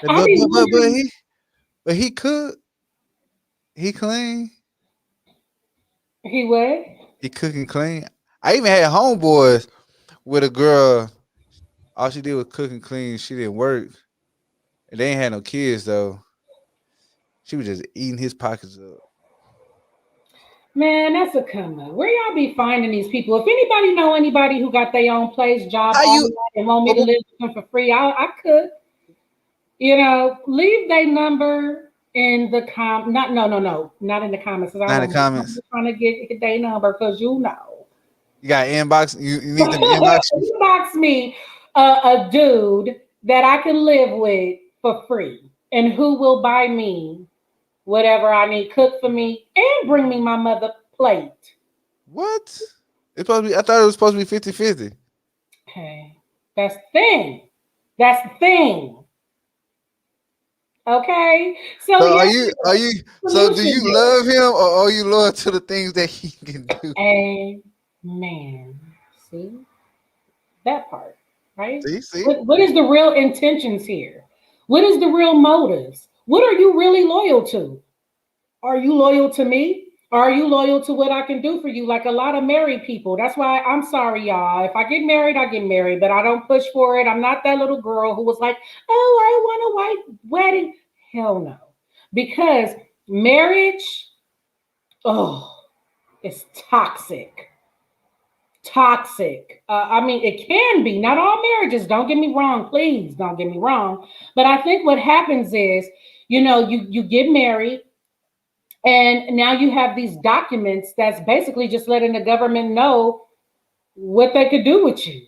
But I but be but but, but wondering. he but he could. He clean. He would. He cook and clean. I even had homeboys with a girl. All she did was cook and clean. She didn't work. And they ain't had no kids though. She was just eating his pockets up. Man, that's a come up. Where y'all be finding these people? If anybody know anybody who got their own place, job, How all you? that, and want me But, to but, live with them for free, I could. Leave their number in the not no no no not in the comments because I not in the don't. I'm comments. just trying to get their number because You got inbox. You need them to inbox you. inbox me a dude that I can live with for free and who will buy me whatever I need, cook for me, and bring me my mother plate. What? It's supposed to be. I thought it was supposed to be 50-50. Okay. That's the thing. That's the thing. Okay. So So yeah, are you so do solution you there. love him or are you loyal to the things that he can do? Amen. See that part, right? See? What is the real intentions here? What is the real motives? What are you really loyal to? Are you loyal to me? Are you loyal to what I can do for you? Like a lot of married people. That's why I'm sorry, y'all. If I get married, I get married, but I don't push for it. I'm not that little girl who was like, oh, I want a white wedding. Hell no. Because marriage, oh, it's toxic. Toxic. I mean, it can be. Not all marriages. Don't get me wrong. Please don't get me wrong. But I think what happens is, you get married and now you have these documents that's basically just letting the government know what they could do with you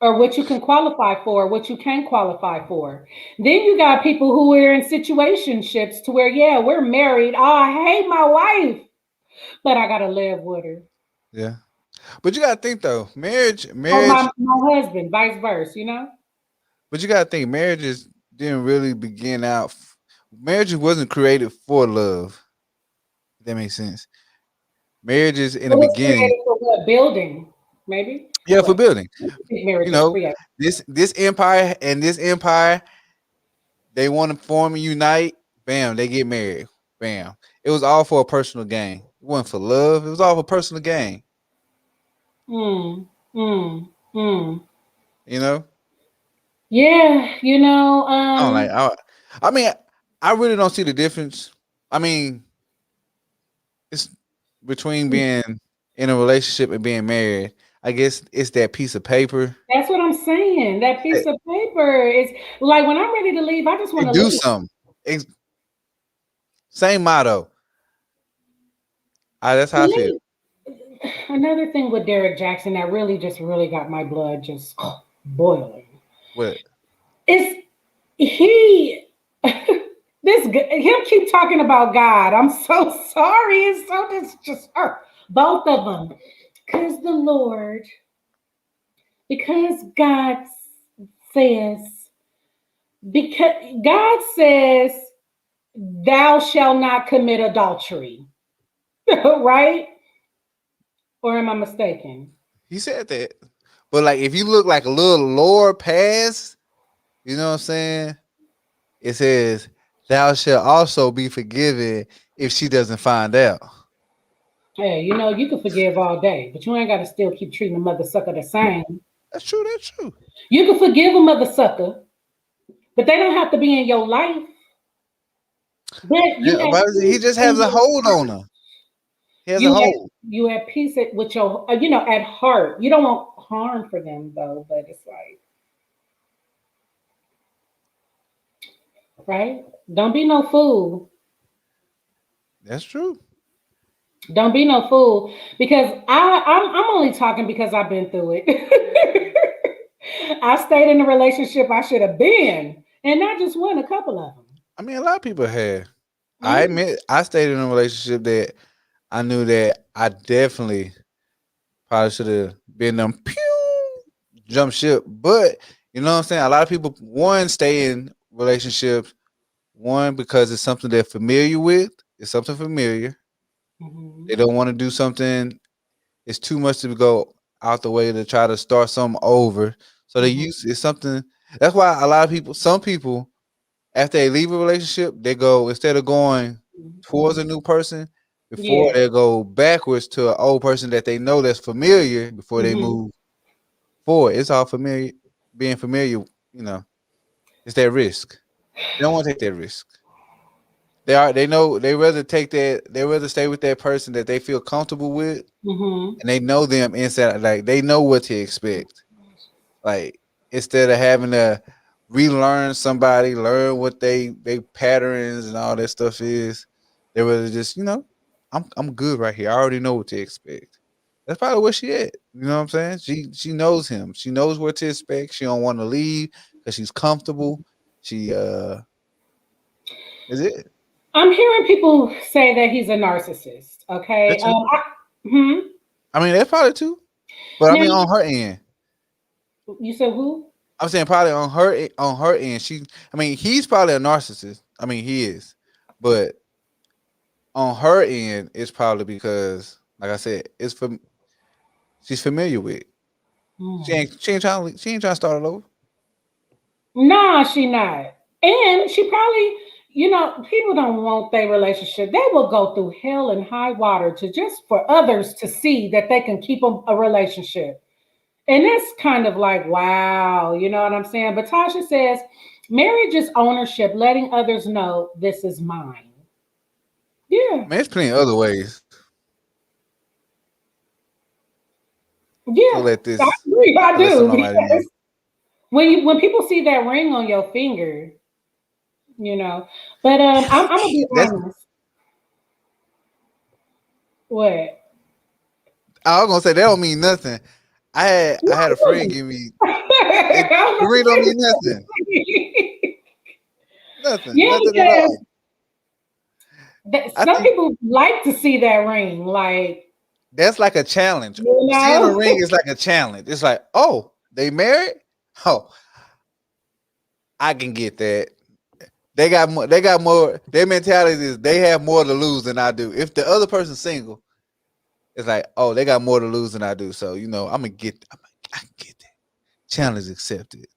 or what you can qualify for, what you can't qualify for. Then you got people who are in situationships to where, yeah, we're married. Oh, I hate my wife, but I got to live with her. Yeah. But you gotta think though, Or marriage, my husband, vice versa. but you gotta think marriages didn't really begin out. Marriage wasn't created for love. If that makes sense. marriages in It the was beginning. created for what? Building, maybe? Yeah, for What? building. Marriage You was know, created. this empire and this empire, they want to form and unite. Bam, they get married. Bam. It was all for a personal gain. It wasn't for love. It was all for personal gain. Mm, mm, mm. You know. Yeah, I don't like. I mean, I really don't see the difference. I mean, it's between being in a relationship and being married. I guess it's that piece of paper. that's what I'm saying. That piece They, of paper is like when I'm ready to leave, I just they want to do leave. something. Same motto. That's how I feel. Another thing with Derek Jackson that really just really got my blood just boiling What? is he him keep talking about God. I'm so sorry. It's so just both of them. Because the Lord, because God says, because God says, thou shalt not commit adultery. Right? Or am I mistaken? He said that. But like, if you look like a little lower past, you know what I'm saying? It says, "Thou shalt also be forgiven if she doesn't find out." Hey, you can forgive all day, but you ain't got to still keep treating the mother sucker the same. That's true. That's true. You can forgive a mother sucker, but they don't have to be in your life. But you Yeah, at but he peace just has in a your hold on heart. her. He has a You at hold. you at peace with your at heart. You don't want harm for them though, but it's like right. Don't be no fool. That's true. Don't be no fool because I'm only talking because I've been through it. I stayed in the relationship I should have been, and not just one, a couple of them. I mean, a lot of people have. I Mm-hmm. admit, I stayed in a relationship that I knew that I definitely probably should have been them pew jump ship. But you know what I'm saying? A lot of people one stay in relationships, one because it's something they're familiar with. It's something familiar. They Mm-hmm. don't want to do something. It's too much to go out the way to try to start something over. So they Mm-hmm. use it's something. That's why a lot of people, some people, after they leave a relationship, they go instead of going towards a new person, before Yeah. they go backwards to an old person that they know that's familiar before they Mm-hmm. move forward. It's all familiar, being familiar. You know, it's that risk. They don't want to take that risk. They know they rather take that. They rather stay with that person that they feel comfortable with, Mm-hmm. and they know them inside. Like they know what to expect. Like instead of having to relearn somebody, learn what they patterns and all that stuff is, they rather just I'm good right here. I already know what to expect. That's probably where she at. You know what I'm saying? She knows him. She knows what to expect. She don't want to leave because she's comfortable. She is it. I'm hearing people say that he's a narcissist. Okay. That too. Hmm. I mean, that's probably too. But I Now mean, on her end, you said who? I'm saying probably on her end. I mean, he's probably a narcissist. I mean, he is, but on her end, it's probably because, like I said, it's from she's familiar with. It. Hmm. She ain't trying to start it over. Nah, she not. And she probably, people don't want their relationship. They will go through hell and high water to just for others to see that they can keep a relationship. And that's kind of like, wow, you know what I'm saying? But Tasha says, marriage is ownership, letting others know this is mine. Yeah, Man, there's plenty of other ways to yeah, let I this agree, I to let do. somebody know. Because when people see that ring on your finger, you know. But I'm gonna be That's honest. What? I was gonna say that don't mean nothing. I had a friend give me it. I The was ring don't mean about to nothing. say. Nothing. Yeah, Nothing at because all. I some think people like to see that ring, like that's like a challenge. you Seeing a know. ring is like a challenge. It's like, oh, they married? Oh, I can get that. They got more. They got more. Their mentality is they have more to lose than I do. If the other person's single, it's like, oh, they got more to lose than I do. So, you know, I can get that. Challenge accepted.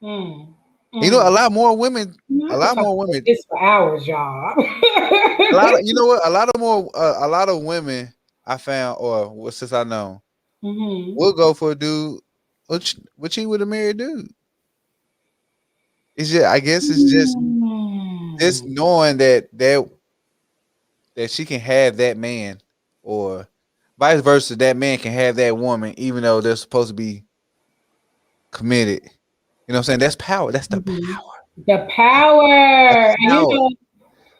Mm. You know, Mm. a lot more women, I a could lot talk more about women, this for hours, y'all. a lot of, you know what, a lot of women I found, or since I know, Hmm. will go for a dude, which he with a married dude. It's just, I guess it's just Mm. knowing that she can have that man, or vice versa, that man can have that woman, even though they're supposed to be committed. You know what I'm saying? That's power. That's the Mhm. power. The The power, and you power know,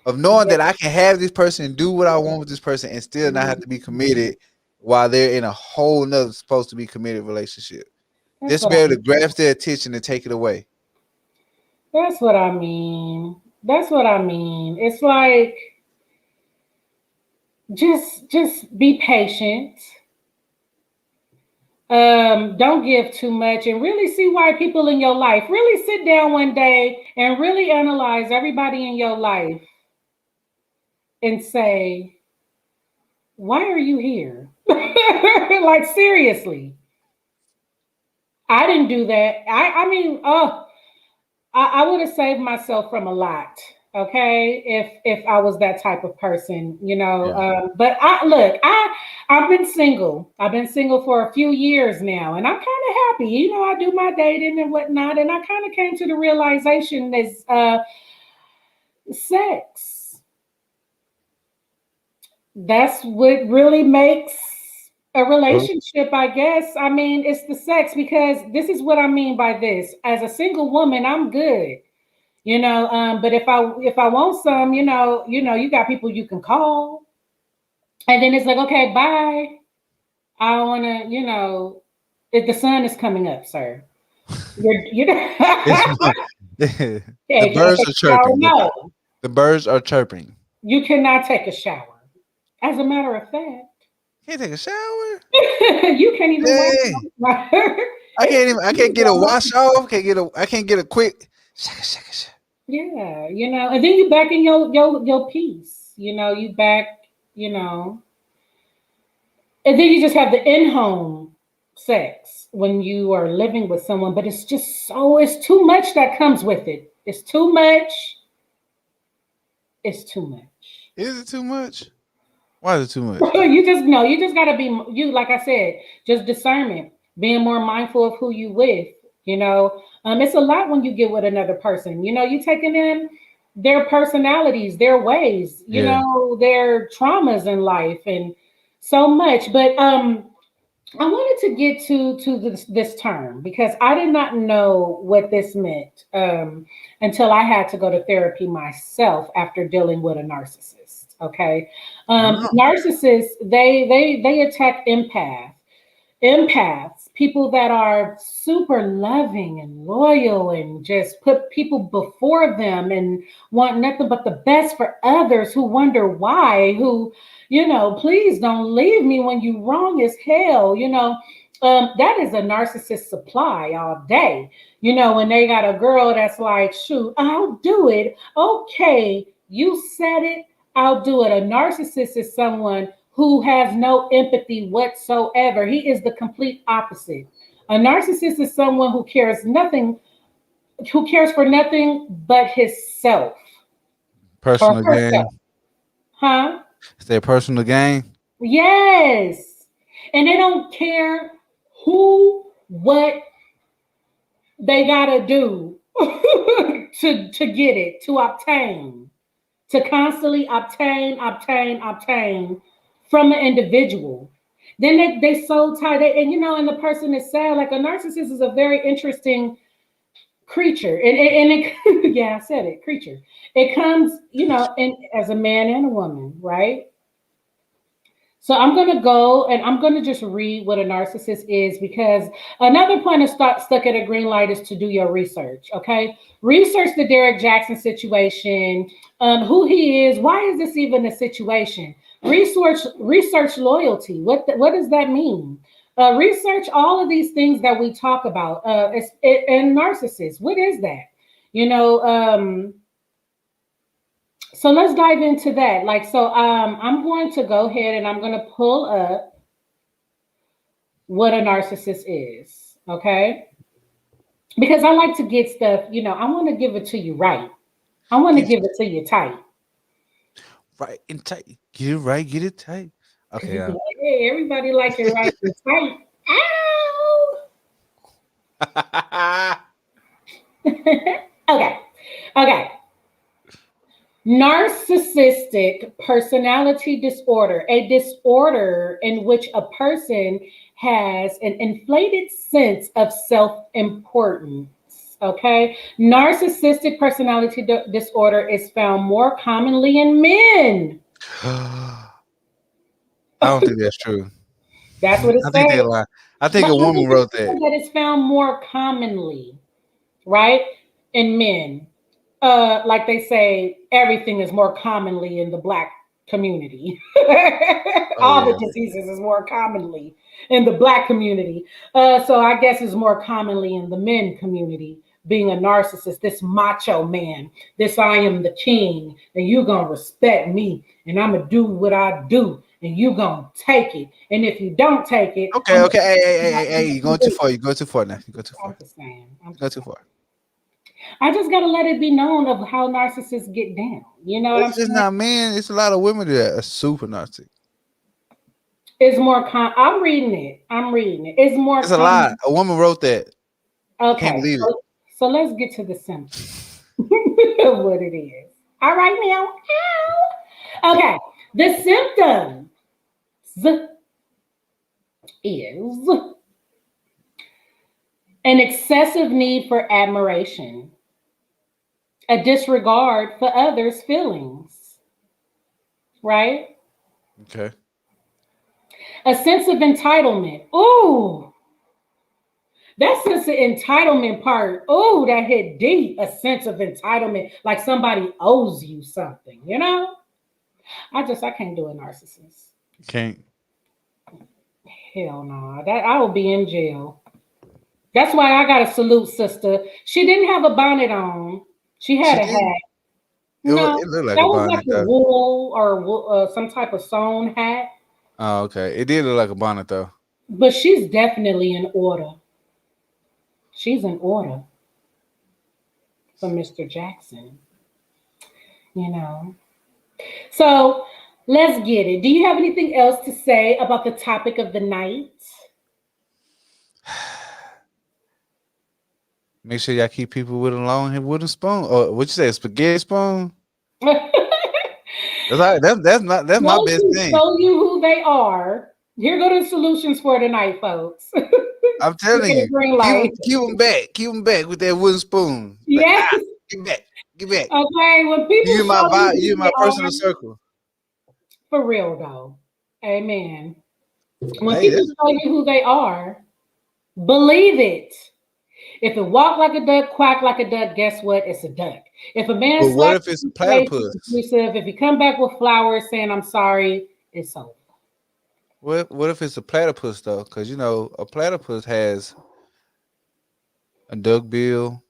of knowing yeah, that I can have this person and do what I want with this person and still not have to be committed while they're in a whole nother supposed to be committed relationship. that's Just to what be able I to grasp their attention and take it away. that's what I mean. That's what I mean. It's like just be patient. Don't give too much and really see why people in your life. Really sit down one day and really analyze everybody in your life and say, why are you here? Like seriously. I didn't do that. I mean, oh, I would have saved myself from a lot. Okay, if I was that type of person, you know. Yeah. But I look, I've been single. I've been single for a few years now, and I'm kind of happy. You know, I do my dating and whatnot, and I kind of came to the realization is sex. That's what really makes a relationship, I guess. I mean, it's the sex because this is what I mean by this. As a single woman, I'm good. You know, but if I want some, you got people you can call, and then it's like, okay, bye. I don't want to, if the sun is coming up, sir, you know, It's the hey, can I birds take are a shower? chirping. No, The birds are chirping. you cannot take a shower. As a matter of fact, Can't take a shower. you can't even wash Hey, your I can't get a wash off. I can't get a quick shaka shaka shaka. Yeah, and then you back in your piece. You back, you know, and then you just have the in-home sex when you are living with someone, but it's too much that comes with it. It's too much. It's too much. Is it too much? Why is it too much? You just gotta be you, like I said, just discernment, being more mindful of who you with. It's a lot when you get with another person. You taking in their personalities, their ways, Yeah. their traumas in life, and so much. But I wanted to get to this term because I did not know what this meant until I had to go to therapy myself after dealing with a narcissist. Okay, Oh. narcissists they attack empaths, people that are super loving and loyal and just put people before them and want nothing but the best for others, who wonder why, who, please don't leave me when you wrong as hell, that is a narcissist supply all day. When they got a girl that's like, shoot, I'll do it. Okay, you said it, I'll do it. A narcissist is someone who has no empathy whatsoever. He is the complete opposite. A narcissist is someone who cares for nothing but himself or Personal herself. gain. Huh? Is that personal gain? Yes. And they don't care what they gotta do to get it, to obtain, to constantly obtain from an individual. Then they so tired, and the person is sad. Like a narcissist is a very interesting creature, and it, yeah, I said it, creature. It comes, in as a man and a woman, right? So I'm going to go and I'm going to just read what a narcissist is, because another point of stuck at a green light is to do your research. Okay. Research the Derek Jackson situation, who he is. Why is this even a situation? Research loyalty. What does that mean? Research all of these things that we talk about. And narcissists. What is that? You know, So let's dive into that. Like, so I'm going to go ahead and I'm going to pull up what a narcissist is. Okay. Because I like to get stuff, I want to give it to you right. I want to Get give it to you tight. right and tight. Get it right, get it tight. Okay, yeah. Hey, everybody like it right and tight. Ow! Okay. Okay. Narcissistic personality disorder, a disorder in which a person has an inflated sense of self importance. Okay. Narcissistic personality disorder is found more commonly in men. I don't think that's true. That's what it I think says. they lie. I think But a woman wrote that. that it's found more commonly, right, in men. Like they say, everything is more commonly in the black community. Oh All yeah. the diseases is more commonly in the black community. So I guess it's more commonly in the men community. Being a narcissist, this macho man, this I am the king, and you gonna respect me, and I'm gonna do what I do, and you gonna take it. And if you don't take it, Okay, I'm okay. Hey, you going too far. You go too far now. You go too far. just saying. You go too far. I just gotta let it be known of how narcissists get down. You know what I'm It's just saying? not men. It's a lot of women that are super narcissistic. It's more I'm reading it. I'm reading it. It's more It's a lot. common. A woman wrote that. I can't Okay. believe it. So let's get to the symptoms of what it is. All right now. Ow. Okay. The symptoms is an excessive need for admiration, a disregard for others' feelings, right? Okay. A sense of entitlement. Ooh, that sense of entitlement part. Ooh, that hit deep. A sense of entitlement, like somebody owes you something, you know? I can't do a narcissist. Can't. Hell no. That I will be in jail. That's why I gotta salute sister. She didn't have a bonnet on. She had She a didn't. hat. No, It looked like that a was like bonnet a though. wool or some type of sewn hat. Oh, okay. It did look like a bonnet though. But she's definitely in order. She's in order for Mr. Jaxn. You know. So let's get it. Do you have anything else to say about the topic of the night? Make sure y'all keep people with a long wooden spoon. Or what you say, a spaghetti spoon? That's my Those best who thing. show you who they are. Here go the solutions for tonight, folks. I'm telling you, Green light. keep them back, with that wooden spoon. Like, Yes. get back, get back. Okay. When people You in my show you you in who they my personal are, circle. for real though. Amen. When Hey, people that's, show you who they are, believe it. If it walk like a duck, quack like a duck, guess what? It's a duck. If a man but what slaps if it's a you in the face, platypus? it's abusive. If you come back with flowers saying I'm sorry, it's over. What if it's a platypus though? Because a platypus has a duck bill,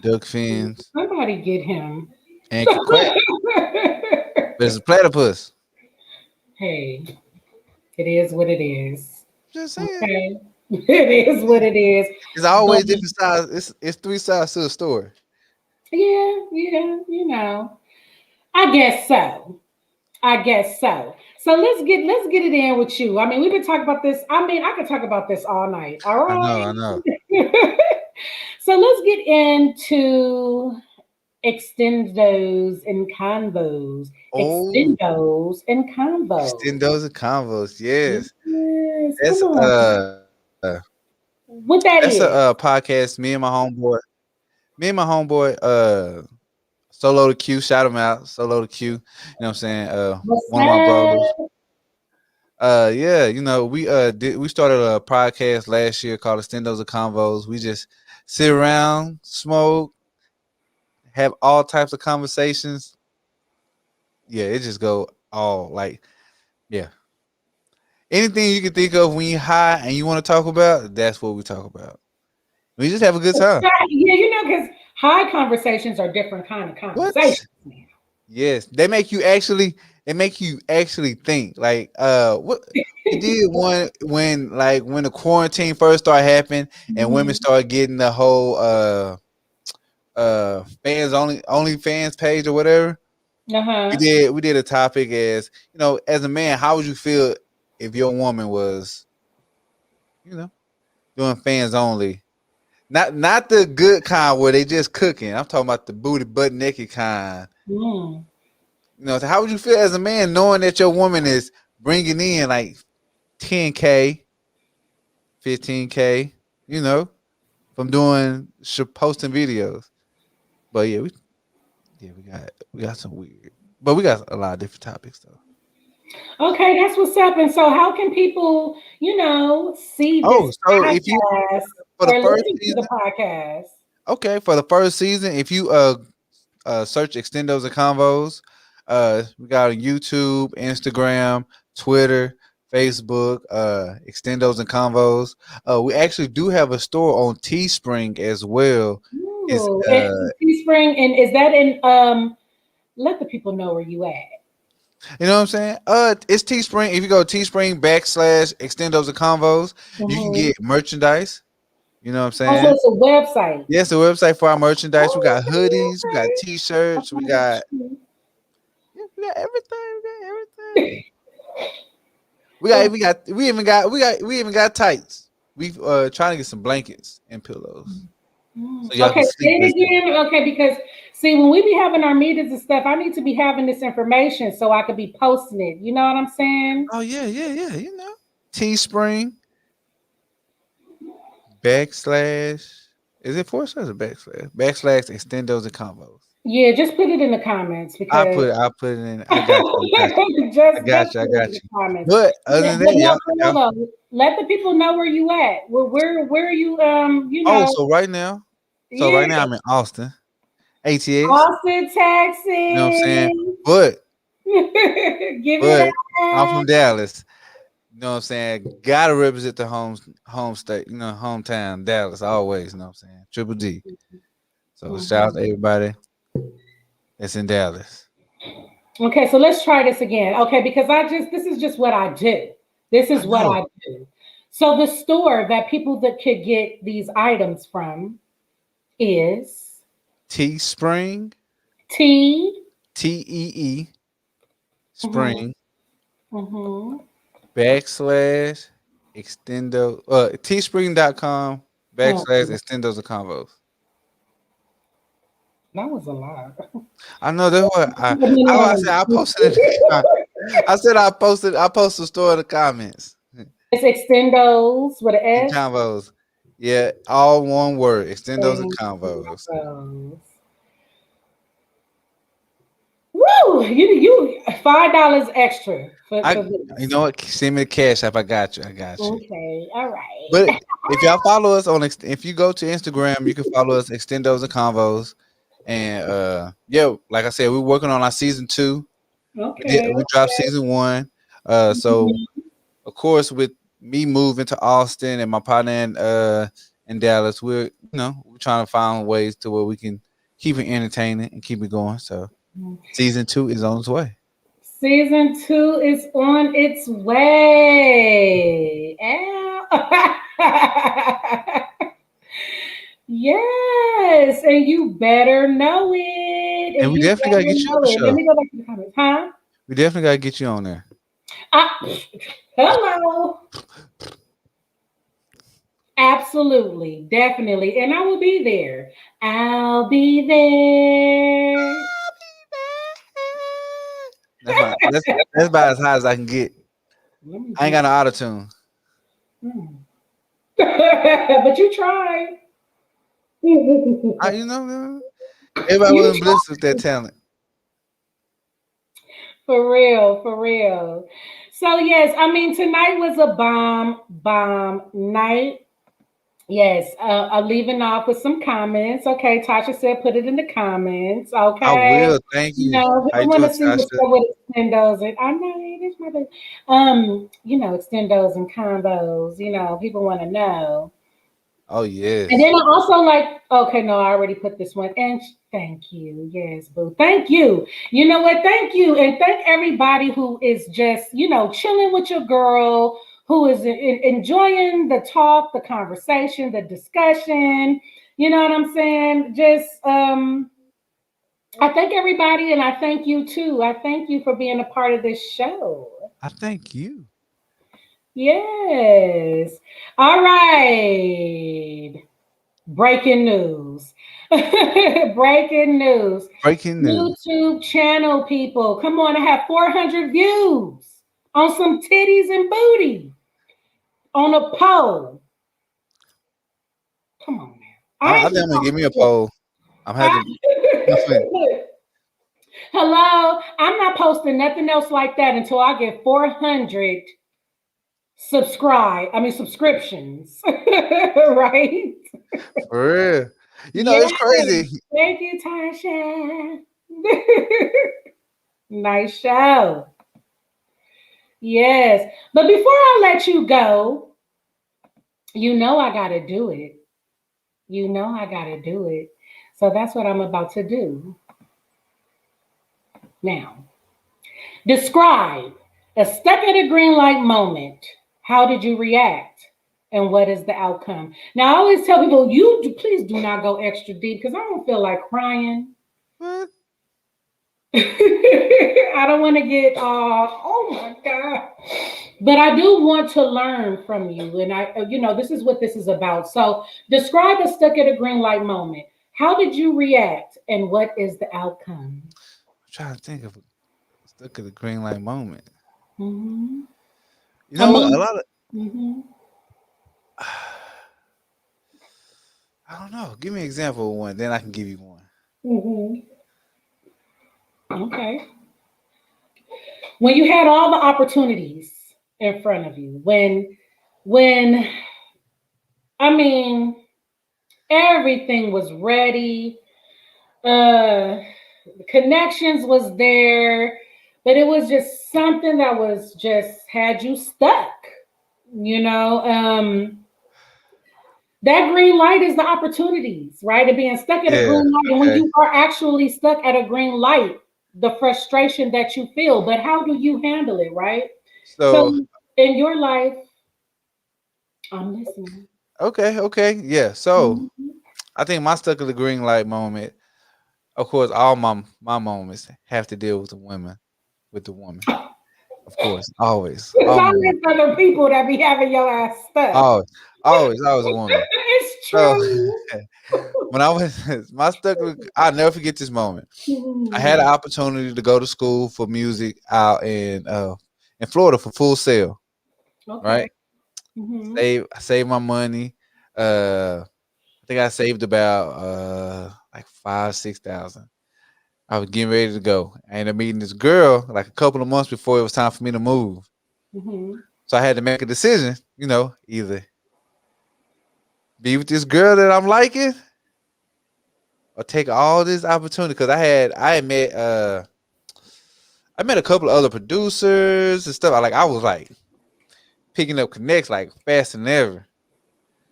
duck fins, Somebody get him. and can quack. But it's a platypus. Hey, it is what it is. Just saying. Okay. It is what it is. It's always But different sides. It's three sides to the story. yeah, I guess so. I guess so. So let's get it in with you. I mean, we've been talking about this. I mean, I could talk about this all night. All I right. know. So let's get into extendos and convos. Oh, Extendos and convos. extendos and convos. Yes, Yes, come that's on. What that that's a is? podcast. Me and my homeboy, Solo the Q. Shout him out, Solo the Q. You know what I'm saying? What's One of my brothers. up? Yeah, we started a podcast last year called Extendos and Convos. We just sit around, smoke, have all types of conversations. Yeah, it just go all like, yeah. Anything you can think of when you're high and you want to talk about, that's what we talk about. We just have a good time. Yeah, because high conversations are different kind of What? conversations. Yes, they make you actually. They make you actually think. Like, what they did one when the quarantine first started happening and women started getting the whole fans only fans page or whatever. Uh-huh. We did a topic as as a man, how would you feel if your woman was you know doing fans only? Not the good kind where they just cooking. I'm talking about the booty butt naked kind. Mm. So how would you feel as a man knowing that your woman is bringing in like 10K, 15K, from doing posting videos? But yeah, we got some weird, but we got a lot of different topics though. Okay, that's what's up. And so, how can people, see Oh, this so if you podcast for the or first listen to the season, podcast? okay, for the first season, if you search Extendos and Convos, we got on YouTube, Instagram, Twitter, Facebook, Extendos and Convos. We actually do have a store on Teespring as well. It's Ooh, and Teespring, and is that in? Let the people know where you at. You know what I'm saying? It's Teespring. If you go Teespring /Extendos and Convos, you can Mm-hmm. get merchandise. You know what I'm Also, saying? it's a website. Yes, the website for our merchandise. We Oh, got hoodies, we got t-shirts, we got okay. yeah, we got everything. We got everything. We even got tights. We trying to get some blankets and pillows so y'all Okay, can say sleep it with it. again. Okay, because see, when we be having our meetings and stuff, I need to be having this information so I could be posting it. You know what I'm saying? Oh yeah, yeah, yeah. Teespring backslash. Is it forward slash or backslash Extendos and Convos. Yeah, just put it in the comments because I put it in. I got you. I got you. I got just you. I put it got in the you. comments. But other But than that, no, y'all, for real though, let the people know where you at. Where are you? oh, so right now Yeah, I'm in Austin, ATX. Austin, You know what I'm saying? Texas. But Give it but I'm up. from Dallas. You know what I'm saying? Gotta represent the home state, hometown, Dallas, always, you know what I'm saying? Triple D. So shout out Mhm. to everybody that's in Dallas. Okay, so let's try this again. Okay, because this is just what I do. This I is what know. I do. So the store that people that could get these items from is Teespring, T. TEE, Mm-hmm, Spring, mm-hmm. backslash, extendo, teespring.com, Oh, backslash, extendos and convos. that was a lot. I know that's what I said I posted in the I said I posted the store in the comments. It's extendos with an And S. convos. Yeah, all one word. Extendos and And convos. convos. Woo! You $5 extra for You this. know what? Send me the cash app. I got you. I got you. Okay, all But right. if y'all follow us if you go to Instagram, you can follow us Extendos and Convos. And yeah, like I said, we're working on our season 2. Okay. We dropped season 1. So of course with me moving to Austin and my partner in Dallas, we're trying to find ways to where we can keep it entertaining and keep it going. So season 2 is on its way. Season 2 is on its way. Yes, and you better know it. And And we you definitely gotta better get you on know the it. Let show. me go back to the comments. Huh? We definitely gotta get you on there. Hello. Absolutely. Definitely. And I will be there. I'll be there. That's about as high as I can get. Let me I ain't get. got no auto tune. But you try. Everybody You wasn't blessed with that talent. For real, for real. So yes, I mean tonight was a bomb night. Yes, I'm leaving off with some comments. Okay, Tasha said put it in the comments. I Okay, will. Thank you. How we you want doing, to see what's Tasha? up with extendos and I know it is my baby. Extendos and combos. People want to know. Oh And yes. then I also like, okay, no, I already put this one. And thank you. Yes, boo. Thank you. You know what? Thank you. And thank everybody who is just, chilling with your girl, who is enjoying the talk, the conversation, the discussion. You know what I'm saying? I thank everybody and I thank you too. I thank you for being a part of this show. I thank you. Yes. All right. Breaking news. Breaking news. Breaking news. YouTube channel people. Come on, I have 400 views on some titties and booty on a poll. Come on, man. I I think I'm gonna give me a ain't poll. I'm having to. Hello, I'm not posting nothing else like that until I get 400 subscriptions. Right? For real. Yes. It's crazy. Thank you, Tasha. Nice show. Yes. But before I let you go, I got to do it. I got to do it. So that's what I'm about to do. Now, describe a stuck at a green light moment. How did you react? And what is the outcome? Now, I always tell people, please do not go extra deep because I don't feel like crying. What? I don't want to get, oh my God. But I do want to learn from you. And this is what this is about. So describe a stuck at a green light moment. How did you react? And what is the outcome? I'm trying to think of a stuck at the green light moment. Mm-hmm. You A know what? A moment. lot of Mm-hmm. I don't know. Give me an example of one, then I can give you one. Mm-hmm. Okay. When you had all the opportunities in front of you, when I mean everything was ready, the connections was there, but it was just something that was just had you stuck. You know, that green light is the opportunities, right? And being stuck at a Yeah. green light, and when Okay. you are actually stuck at a green light, the frustration that you feel, but how do you handle it, right? So So in your life, I'm listening. okay. Yeah. So Mhm. I think my stuck at the green light moment, of course, all my moments have to deal with with the woman. Of course. Always. There's All my moments. always other people that be having your ass stuck. Always. Always a woman. It's So true. when I was I'll never forget this moment. I had Mhm. an opportunity to go to school for music out in Florida for Full Sail, Okay. right? Hmm. I saved my money. I think I saved about like 5,000 to 6,000. I was getting ready to go. I ended up meeting this girl like a couple of months before it was time for me to move. Hmm. So I had to make a decision, either be with this girl that I'm liking or take all this opportunity. Cause I met a couple of other producers and stuff. I was like picking up connects like faster than ever.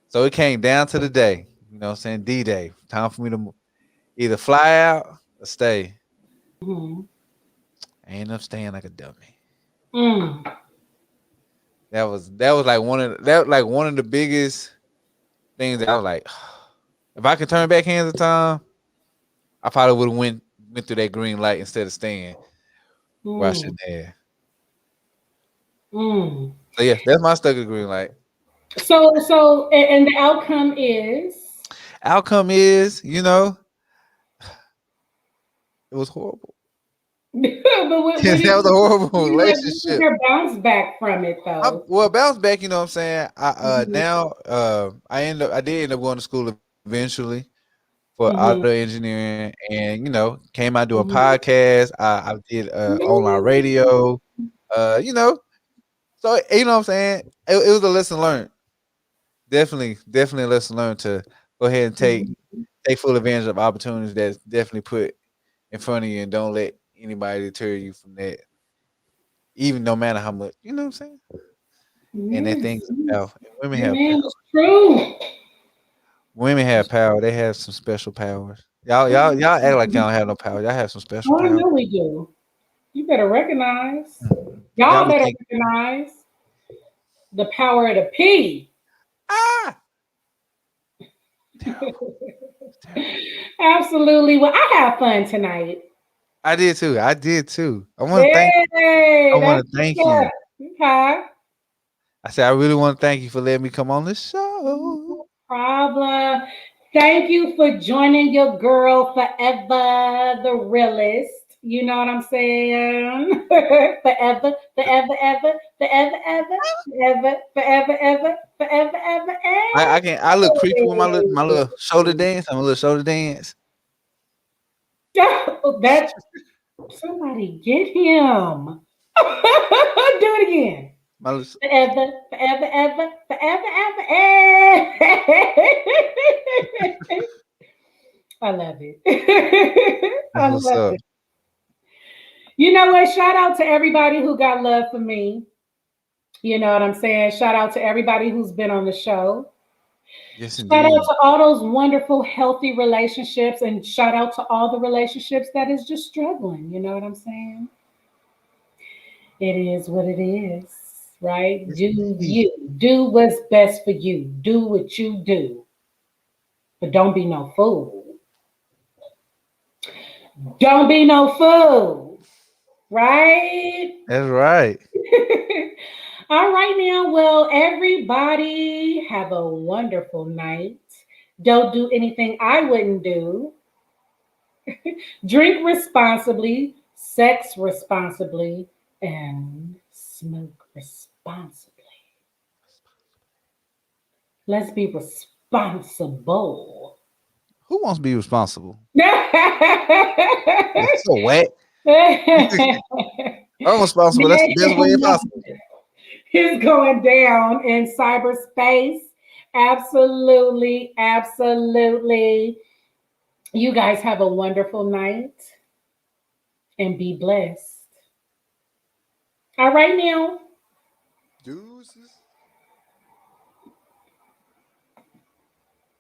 So it came down to the day, what I'm saying? D-Day. Time for me to either fly out or stay. Hmm. I ended up staying like a dummy. Mm. That was like one of the biggest things that I was like, if I could turn back hands of time, I probably would have went through that green light instead of staying where I Mm. shouldn't have. Mm. So yeah, that's my stuck at green light. So, and the outcome is. Outcome is, it was horrible. But That was a horrible what was relationship. your bounce back from it though? Well, bounce back, you know what I'm saying? Mhm. Now I did end up going to school eventually for Mhm. auto engineering, and came out doing Mhm. podcasts. I did online radio. Uh, you know, so you know what I'm saying? It was a lesson learned. Definitely a lesson learned to go ahead and Mhm. take full advantage of opportunities that's definitely put in front of you, and don't let anybody deter you from that. Even no matter how much, what I'm saying? And that Yes, thing is yes. power. And women have Amen. power. It's true. Women have power. They have some special powers. Y'all act like y'all don't have no power. Y'all have some special Oh, I power. know we do. You better recognize. Y'all Y'all be better thinking, recognize the power of the P. ah, Absolutely. Well, I have fun tonight. I did too. I did too. I want to thank. I Yay! want That's to thank what's you. up. Okay. I said I really want to thank you for letting me come on the show. No problem. Thank you for joining your girl forever, the realist. You know what I'm saying? Forever, forever, ever, forever, ever, forever, forever, ever, forever, ever, I can. I look creepy with my ever. little shoulder dance. I'm a little shoulder dance. That somebody get him. Do it again. My little, Forever, forever, ever, forever, ever. Eh. I love it. that's I what's love up. it. You know what? Shout out to everybody who got love for me. You know what I'm saying? Shout out to everybody who's been on the show. Yes, Shout out indeed. to all those wonderful, healthy relationships, and shout out to all the relationships that is just struggling. You know what I'm saying? It is what it is, right? Yes, Do indeed. you do what's best for you? Do what you do, but don't be no fool. Don't be no fool, right? That's right. All right now. Well, everybody have a wonderful night. Don't do anything I wouldn't do. Drink responsibly, sex responsibly, and smoke responsibly. Let's be responsible. Who wants to be responsible? That's It's so wet. I'm responsible. That's the best way possible. going down in cyberspace. Absolutely, absolutely. You guys have a wonderful night and be blessed. All right now. Deuces.